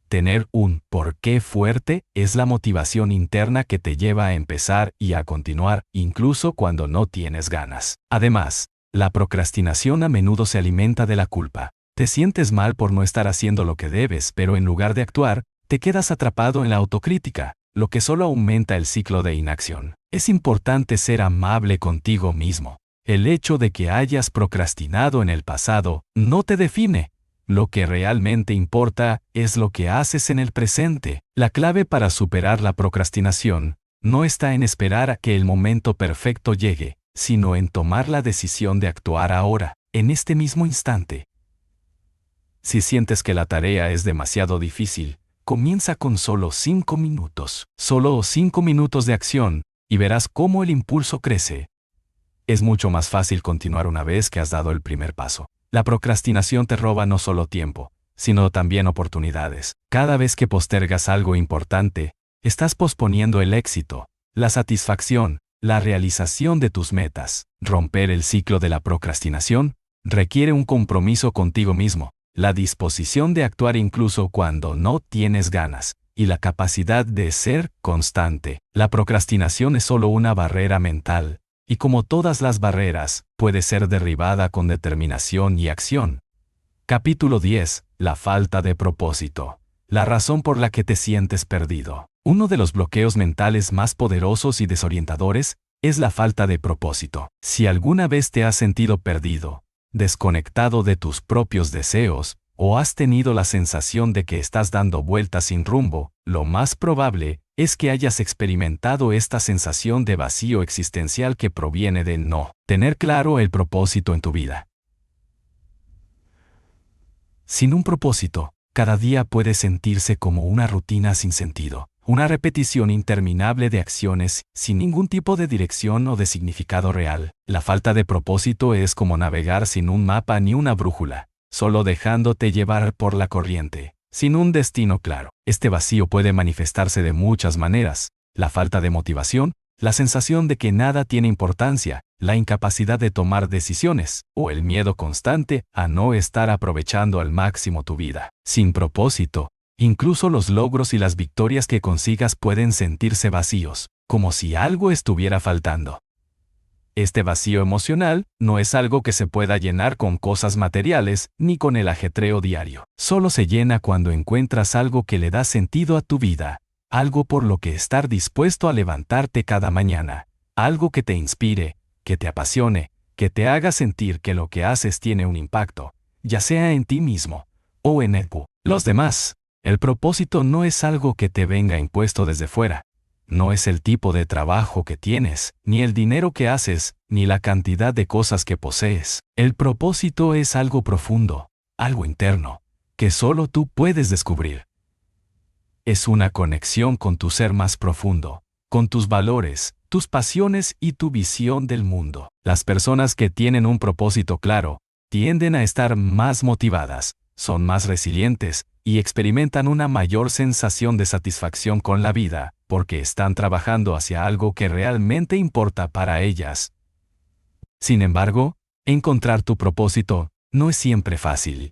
Speaker 1: Tener un por qué fuerte es la motivación interna que te lleva a empezar y a continuar, incluso cuando no tienes ganas. Además, la procrastinación a menudo se alimenta de la culpa. Te sientes mal por no estar haciendo lo que debes, pero en lugar de actuar, te quedas atrapado en la autocrítica, lo que solo aumenta el ciclo de inacción. Es importante ser amable contigo mismo. El hecho de que hayas procrastinado en el pasado no te define. Lo que realmente importa es lo que haces en el presente. La clave para superar la procrastinación no está en esperar a que el momento perfecto llegue, sino en tomar la decisión de actuar ahora, en este mismo instante. Si sientes que la tarea es demasiado difícil, comienza con solo 5 minutos. Solo 5 minutos de acción, y verás cómo el impulso crece. Es mucho más fácil continuar una vez que has dado el primer paso. La procrastinación te roba no solo tiempo, sino también oportunidades. Cada vez que postergas algo importante, estás posponiendo el éxito, la satisfacción, la realización de tus metas. Romper el ciclo de la procrastinación requiere un compromiso contigo mismo, la disposición de actuar incluso cuando no tienes ganas, y la capacidad de ser constante. La procrastinación es solo una barrera mental, y como todas las barreras, puede ser derribada con determinación y acción. Capítulo 10. La falta de propósito. La razón por la que te sientes perdido. Uno de los bloqueos mentales más poderosos y desorientadores es la falta de propósito. Si alguna vez te has sentido perdido, desconectado de tus propios deseos, o has tenido la sensación de que estás dando vueltas sin rumbo, lo más probable es que hayas experimentado esta sensación de vacío existencial que proviene de no tener claro el propósito en tu vida. Sin un propósito, cada día puede sentirse como una rutina sin sentido, una repetición interminable de acciones sin ningún tipo de dirección o de significado real. La falta de propósito es como navegar sin un mapa ni una brújula, solo dejándote llevar por la corriente, sin un destino claro. Este vacío puede manifestarse de muchas maneras: la falta de motivación, la sensación de que nada tiene importancia, la incapacidad de tomar decisiones, o el miedo constante a no estar aprovechando al máximo tu vida. Sin propósito, incluso los logros y las victorias que consigas pueden sentirse vacíos, como si algo estuviera faltando. Este vacío emocional no es algo que se pueda llenar con cosas materiales ni con el ajetreo diario. Solo se llena cuando encuentras algo que le da sentido a tu vida, algo por lo que estar dispuesto a levantarte cada mañana, algo que te inspire, que te apasione, que te haga sentir que lo que haces tiene un impacto, ya sea en ti mismo o en los demás. El propósito no es algo que te venga impuesto desde fuera. No es el tipo de trabajo que tienes, ni el dinero que haces, ni la cantidad de cosas que posees. El propósito es algo profundo, algo interno, que solo tú puedes descubrir. Es una conexión con tu ser más profundo, con tus valores, tus pasiones y tu visión del mundo. Las personas que tienen un propósito claro tienden a estar más motivadas, son más resilientes y experimentan una mayor sensación de satisfacción con la vida, porque están trabajando hacia algo que realmente importa para ellas. Sin embargo, encontrar tu propósito no es siempre fácil.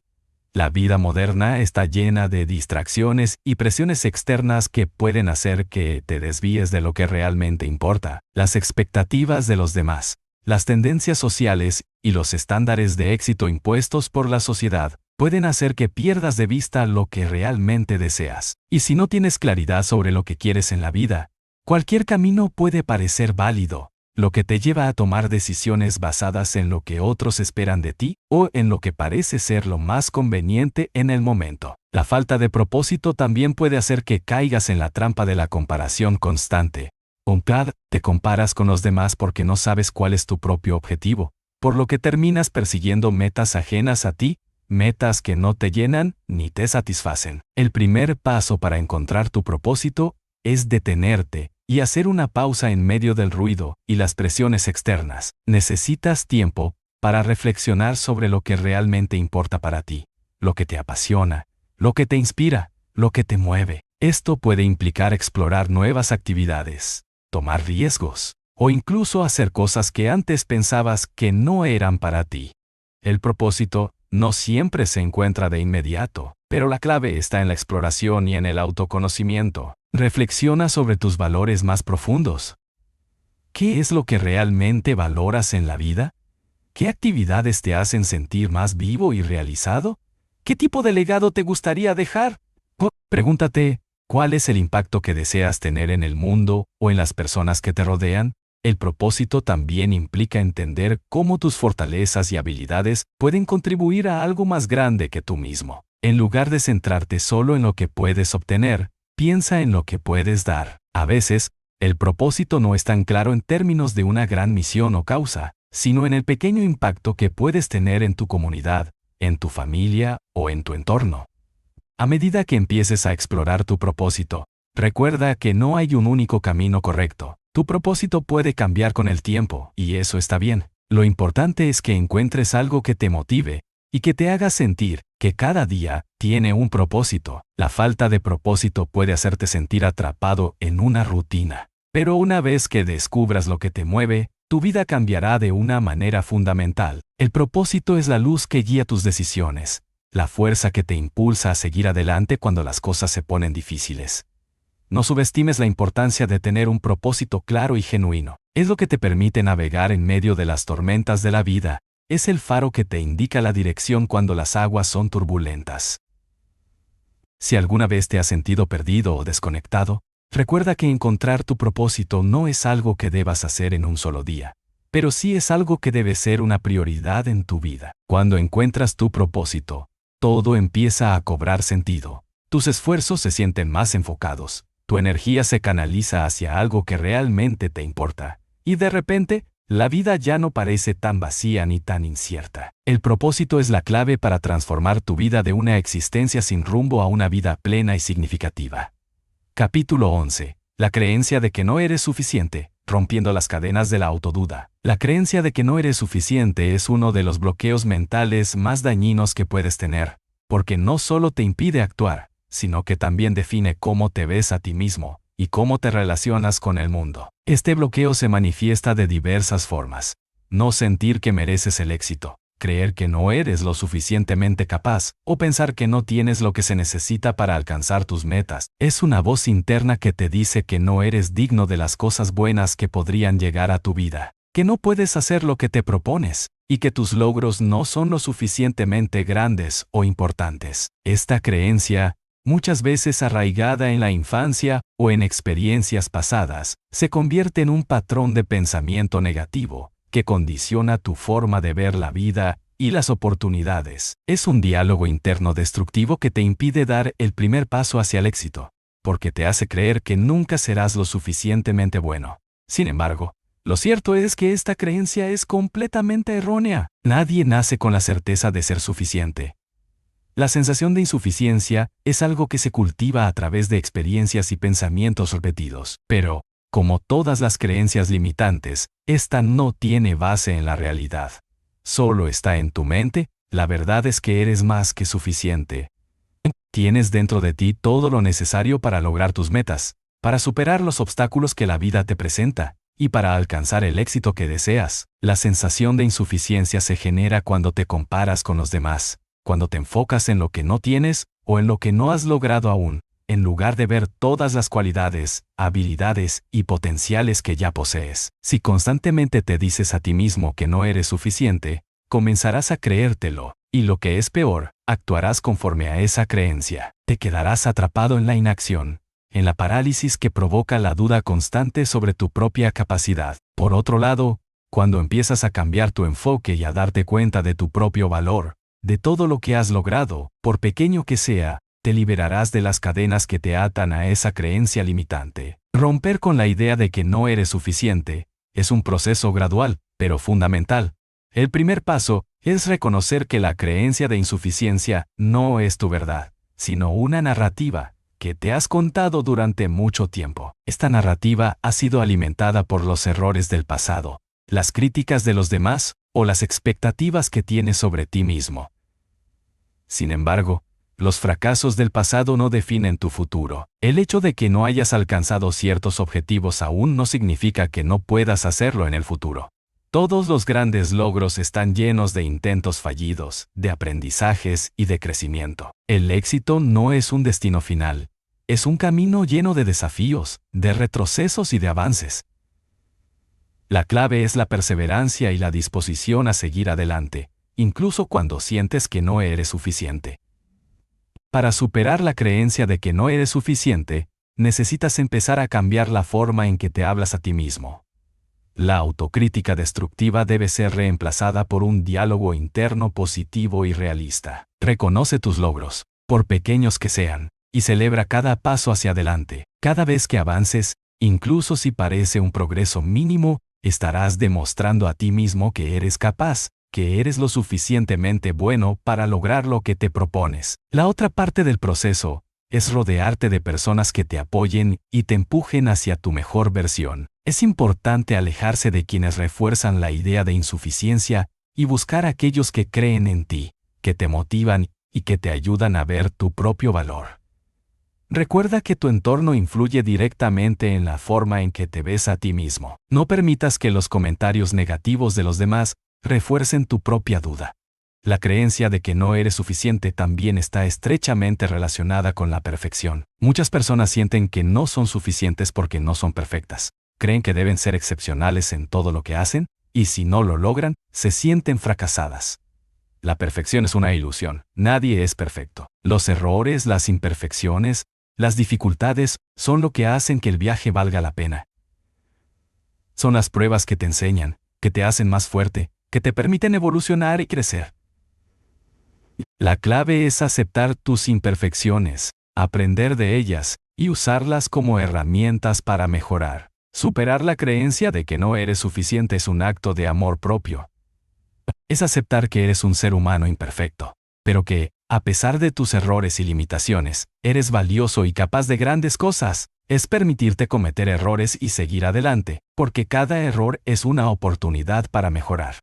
Speaker 1: La vida moderna está llena de distracciones y presiones externas que pueden hacer que te desvíes de lo que realmente importa. Las expectativas de los demás, las tendencias sociales y los estándares de éxito impuestos por la sociedad pueden hacer que pierdas de vista lo que realmente deseas. Y si no tienes claridad sobre lo que quieres en la vida, cualquier camino puede parecer válido, lo que te lleva a tomar decisiones basadas en lo que otros esperan de ti o en lo que parece ser lo más conveniente en el momento. La falta de propósito también puede hacer que caigas en la trampa de la comparación constante. Te comparas con los demás porque no sabes cuál es tu propio objetivo, por lo que terminas persiguiendo metas ajenas a ti, metas que no te llenan ni te satisfacen. El primer paso para encontrar tu propósito es detenerte y hacer una pausa en medio del ruido y las presiones externas. Necesitas tiempo para reflexionar sobre lo que realmente importa para ti, lo que te apasiona, lo que te inspira, lo que te mueve. Esto puede implicar explorar nuevas actividades, tomar riesgos, o incluso hacer cosas que antes pensabas que no eran para ti. El propósito no siempre se encuentra de inmediato, pero la clave está en la exploración y en el autoconocimiento. Reflexiona sobre tus valores más profundos. ¿Qué es lo que realmente valoras en la vida? ¿Qué actividades te hacen sentir más vivo y realizado? ¿Qué tipo de legado te gustaría dejar? Pregúntate, ¿cuál es el impacto que deseas tener en el mundo o en las personas que te rodean? El propósito también implica entender cómo tus fortalezas y habilidades pueden contribuir a algo más grande que tú mismo. En lugar de centrarte solo en lo que puedes obtener, piensa en lo que puedes dar. A veces, el propósito no es tan claro en términos de una gran misión o causa, sino en el pequeño impacto que puedes tener en tu comunidad, en tu familia o en tu entorno. A medida que empieces a explorar tu propósito, recuerda que no hay un único camino correcto. Tu propósito puede cambiar con el tiempo, y eso está bien. Lo importante es que encuentres algo que te motive y que te haga sentir que cada día tiene un propósito. La falta de propósito puede hacerte sentir atrapado en una rutina. Pero una vez que descubras lo que te mueve, tu vida cambiará de una manera fundamental. El propósito es la luz que guía tus decisiones, la fuerza que te impulsa a seguir adelante cuando las cosas se ponen difíciles. No subestimes la importancia de tener un propósito claro y genuino. Es lo que te permite navegar en medio de las tormentas de la vida. Es el faro que te indica la dirección cuando las aguas son turbulentas. Si alguna vez te has sentido perdido o desconectado, recuerda que encontrar tu propósito no es algo que debas hacer en un solo día, pero sí es algo que debe ser una prioridad en tu vida. Cuando encuentras tu propósito, todo empieza a cobrar sentido. Tus esfuerzos se sienten más enfocados, tu energía se canaliza hacia algo que realmente te importa, y de repente, la vida ya no parece tan vacía ni tan incierta. El propósito es la clave para transformar tu vida de una existencia sin rumbo a una vida plena y significativa. Capítulo 11. La creencia de que no eres suficiente, rompiendo las cadenas de la autoduda. La creencia de que no eres suficiente es uno de los bloqueos mentales más dañinos que puedes tener, porque no solo te impide actuar, sino que también define cómo te ves a ti mismo y cómo te relacionas con el mundo. Este bloqueo se manifiesta de diversas formas. No sentir que mereces el éxito, creer que no eres lo suficientemente capaz, o pensar que no tienes lo que se necesita para alcanzar tus metas. Es una voz interna que te dice que no eres digno de las cosas buenas que podrían llegar a tu vida, que no puedes hacer lo que te propones, y que tus logros no son lo suficientemente grandes o importantes. Esta creencia, muchas veces arraigada en la infancia o en experiencias pasadas, se convierte en un patrón de pensamiento negativo que condiciona tu forma de ver la vida y las oportunidades. Es un diálogo interno destructivo que te impide dar el primer paso hacia el éxito, porque te hace creer que nunca serás lo suficientemente bueno. Sin embargo, lo cierto es que esta creencia es completamente errónea. Nadie nace con la certeza de ser suficiente. La sensación de insuficiencia es algo que se cultiva a través de experiencias y pensamientos repetidos, pero, como todas las creencias limitantes, esta no tiene base en la realidad. Solo está en tu mente. La verdad es que eres más que suficiente. Tienes dentro de ti todo lo necesario para lograr tus metas, para superar los obstáculos que la vida te presenta, y para alcanzar el éxito que deseas. La sensación de insuficiencia se genera cuando te comparas con los demás, cuando te enfocas en lo que no tienes o en lo que no has logrado aún, en lugar de ver todas las cualidades, habilidades y potenciales que ya posees. Si constantemente te dices a ti mismo que no eres suficiente, comenzarás a creértelo, y lo que es peor, actuarás conforme a esa creencia. Te quedarás atrapado en la inacción, en la parálisis que provoca la duda constante sobre tu propia capacidad. Por otro lado, cuando empiezas a cambiar tu enfoque y a darte cuenta de tu propio valor, de todo lo que has logrado, por pequeño que sea, te liberarás de las cadenas que te atan a esa creencia limitante. Romper con la idea de que no eres suficiente es un proceso gradual, pero fundamental. El primer paso es reconocer que la creencia de insuficiencia no es tu verdad, sino una narrativa que te has contado durante mucho tiempo. Esta narrativa ha sido alimentada por los errores del pasado, las críticas de los demás o las expectativas que tienes sobre ti mismo. Sin embargo, Los fracasos del pasado no definen tu futuro. El hecho de que no hayas alcanzado ciertos objetivos aún no significa que no puedas hacerlo en el futuro. Todos los grandes logros están llenos de intentos fallidos, de aprendizajes y de crecimiento. El éxito no es un destino final. Es un camino lleno de desafíos, de retrocesos y de avances. La clave es la perseverancia y la disposición a seguir adelante, incluso cuando sientes que no eres suficiente. Para superar la creencia de que no eres suficiente, necesitas empezar a cambiar la forma en que te hablas a ti mismo. La autocrítica destructiva debe ser reemplazada por un diálogo interno positivo y realista. Reconoce tus logros, por pequeños que sean, y celebra cada paso hacia adelante. Cada vez que avances, incluso si parece un progreso mínimo, estarás demostrando a ti mismo que eres capaz, que eres lo suficientemente bueno para lograr lo que te propones. La otra parte del proceso es rodearte de personas que te apoyen y te empujen hacia tu mejor versión. Es importante alejarse de quienes refuerzan la idea de insuficiencia y buscar a aquellos que creen en ti, que te motivan y que te ayudan a ver tu propio valor. Recuerda que tu entorno influye directamente en la forma en que te ves a ti mismo. No permitas que los comentarios negativos de los demás refuercen tu propia duda. La creencia de que no eres suficiente también está estrechamente relacionada con la perfección. Muchas personas sienten que no son suficientes porque no son perfectas. Creen que deben ser excepcionales en todo lo que hacen, y si no lo logran, se sienten fracasadas. La perfección es una ilusión. Nadie es perfecto. Los errores, las imperfecciones, las dificultades son lo que hacen que el viaje valga la pena. Son las pruebas que te enseñan, que te hacen más fuerte, que te permiten evolucionar y crecer. La clave es aceptar tus imperfecciones, aprender de ellas y usarlas como herramientas para mejorar. Superar la creencia de que no eres suficiente es un acto de amor propio. Es aceptar que eres un ser humano imperfecto, pero que, a pesar de tus errores y limitaciones, eres valioso y capaz de grandes cosas. Es permitirte cometer errores y seguir adelante, porque cada error es una oportunidad para mejorar.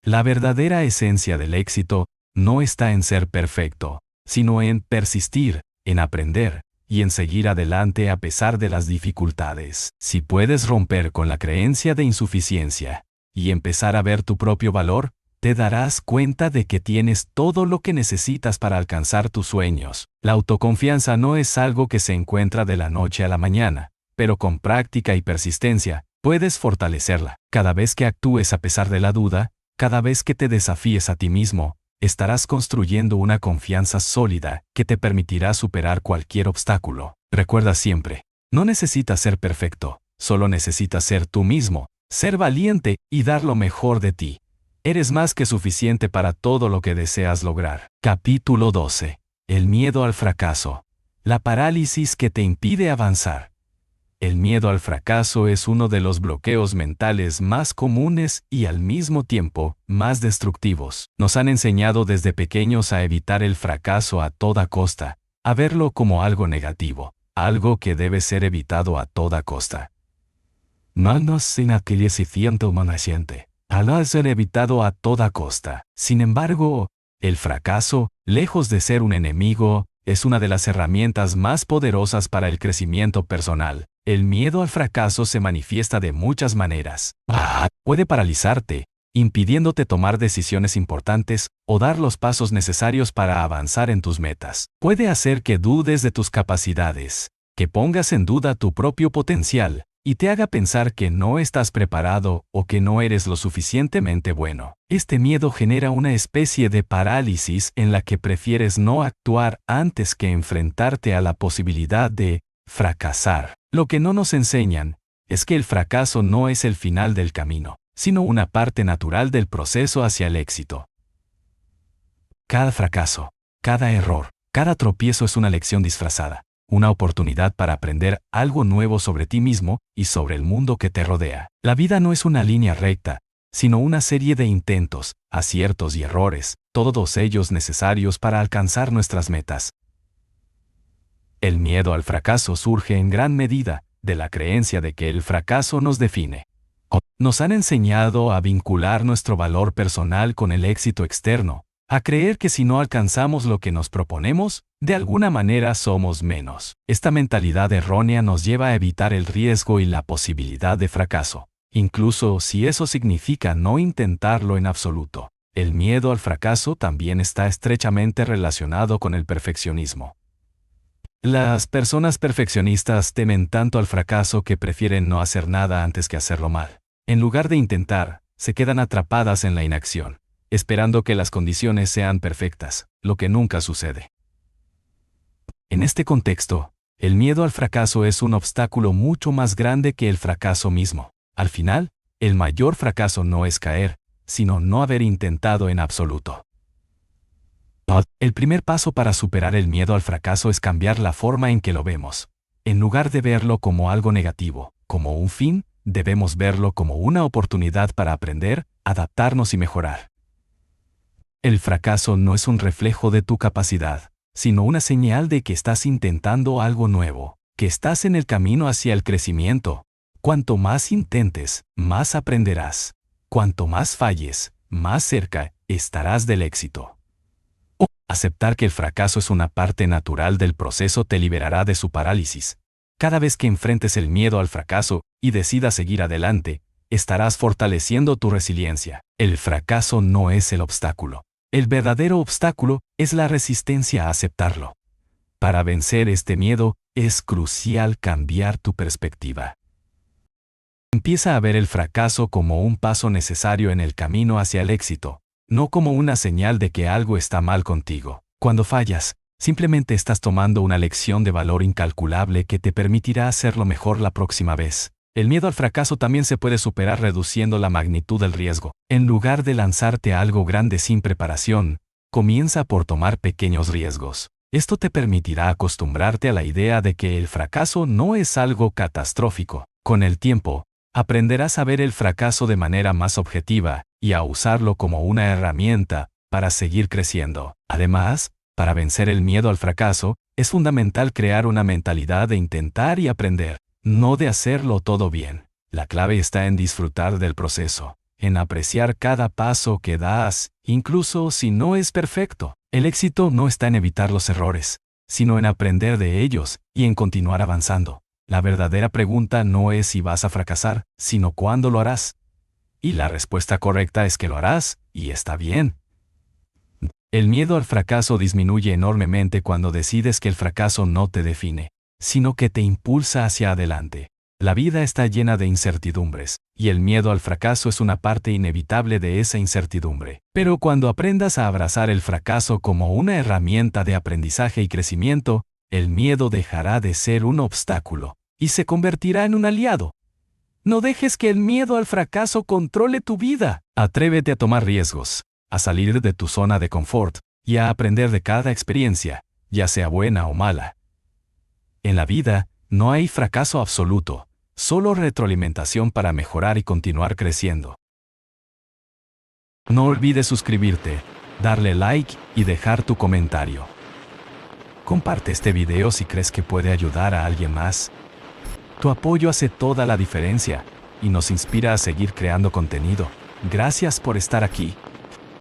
Speaker 1: La verdadera esencia del éxito no está en ser perfecto, sino en persistir, en aprender y en seguir adelante a pesar de las dificultades. Si puedes romper con la creencia de insuficiencia y empezar a ver tu propio valor, te darás cuenta de que tienes todo lo que necesitas para alcanzar tus sueños. La autoconfianza no es algo que se encuentra de la noche a la mañana, pero con práctica y persistencia, puedes fortalecerla. Cada vez que actúes a pesar de la duda, cada vez que te desafíes a ti mismo, estarás construyendo una confianza sólida que te permitirá superar cualquier obstáculo. Recuerda siempre, no necesitas ser perfecto, solo necesitas ser tú mismo, ser valiente y dar lo mejor de ti. Eres más que suficiente para todo lo que deseas lograr. Capítulo 12. El miedo al fracaso. La parálisis que te impide avanzar. El miedo al fracaso es uno de los bloqueos mentales más comunes y al mismo tiempo más destructivos. Nos han enseñado desde pequeños a evitar el fracaso a toda costa, a verlo como algo negativo, algo que debe ser evitado a toda costa. Manos sin aquellecimiento manasiente. Al ser evitado a toda costa. Sin embargo, el fracaso, lejos de ser un enemigo, es una de las herramientas más poderosas para el crecimiento personal. El miedo al fracaso se manifiesta de muchas maneras. Puede paralizarte, impidiéndote tomar decisiones importantes o dar los pasos necesarios para avanzar en tus metas. Puede hacer que dudes de tus capacidades, que pongas en duda tu propio potencial, y te haga pensar que no estás preparado o que no eres lo suficientemente bueno. Este miedo genera una especie de parálisis en la que prefieres no actuar antes que enfrentarte a la posibilidad de fracasar. Lo que no nos enseñan es que el fracaso no es el final del camino, sino una parte natural del proceso hacia el éxito. Cada fracaso, cada error, cada tropiezo es una lección disfrazada. Una oportunidad para aprender algo nuevo sobre ti mismo y sobre el mundo que te rodea. La vida no es una línea recta, sino una serie de intentos, aciertos y errores, todos ellos necesarios para alcanzar nuestras metas. El miedo al fracaso surge en gran medida de la creencia de que el fracaso nos define. Nos han enseñado a vincular nuestro valor personal con el éxito externo, A creer que si no alcanzamos lo que nos proponemos, de alguna manera somos menos. Esta mentalidad errónea nos lleva a evitar el riesgo y la posibilidad de fracaso, incluso si eso significa no intentarlo en absoluto. El miedo al fracaso también está estrechamente relacionado con el perfeccionismo. Las personas perfeccionistas temen tanto al fracaso que prefieren no hacer nada antes que hacerlo mal. En lugar de intentar, se quedan atrapadas en la inacción, esperando que las condiciones sean perfectas, lo que nunca sucede. En este contexto, el miedo al fracaso es un obstáculo mucho más grande que el fracaso mismo. Al final, el mayor fracaso no es caer, sino no haber intentado en absoluto. El primer paso para superar el miedo al fracaso es cambiar la forma en que lo vemos. En lugar de verlo como algo negativo, como un fin, debemos verlo como una oportunidad para aprender, adaptarnos y mejorar. El fracaso no es un reflejo de tu capacidad, sino una señal de que estás intentando algo nuevo, que estás en el camino hacia el crecimiento. Cuanto más intentes, más aprenderás. Cuanto más falles, más cerca estarás del éxito. Aceptar que el fracaso es una parte natural del proceso te liberará de su parálisis. Cada vez que enfrentes el miedo al fracaso y decidas seguir adelante, estarás fortaleciendo tu resiliencia. El fracaso no es el obstáculo. El verdadero obstáculo es la resistencia a aceptarlo. Para vencer este miedo, es crucial cambiar tu perspectiva. Empieza a ver el fracaso como un paso necesario en el camino hacia el éxito, no como una señal de que algo está mal contigo. Cuando fallas, simplemente estás tomando una lección de valor incalculable que te permitirá hacerlo mejor la próxima vez. El miedo al fracaso también se puede superar reduciendo la magnitud del riesgo. En lugar de lanzarte a algo grande sin preparación, comienza por tomar pequeños riesgos. Esto te permitirá acostumbrarte a la idea de que el fracaso no es algo catastrófico. Con el tiempo, aprenderás a ver el fracaso de manera más objetiva y a usarlo como una herramienta para seguir creciendo. Además, para vencer el miedo al fracaso, es fundamental crear una mentalidad de intentar y aprender, no de hacerlo todo bien. La clave está en disfrutar del proceso, en apreciar cada paso que das, incluso si no es perfecto. El éxito no está en evitar los errores, sino en aprender de ellos y en continuar avanzando. La verdadera pregunta no es si vas a fracasar, sino cuándo lo harás. Y la respuesta correcta es que lo harás, y está bien. El miedo al fracaso disminuye enormemente cuando decides que el fracaso no te define, sino que te impulsa hacia adelante. La vida está llena de incertidumbres, y el miedo al fracaso es una parte inevitable de esa incertidumbre. Pero cuando aprendas a abrazar el fracaso como una herramienta de aprendizaje y crecimiento, el miedo dejará de ser un obstáculo y se convertirá en un aliado. No dejes que el miedo al fracaso controle tu vida. Atrévete a tomar riesgos, a salir de tu zona de confort y a aprender de cada experiencia, ya sea buena o mala. En la vida, no hay fracaso absoluto, solo retroalimentación para mejorar y continuar creciendo. No olvides suscribirte, darle like y dejar tu comentario. Comparte este video si crees que puede ayudar a alguien más. Tu apoyo hace toda la diferencia y nos inspira a seguir creando contenido. Gracias por estar aquí.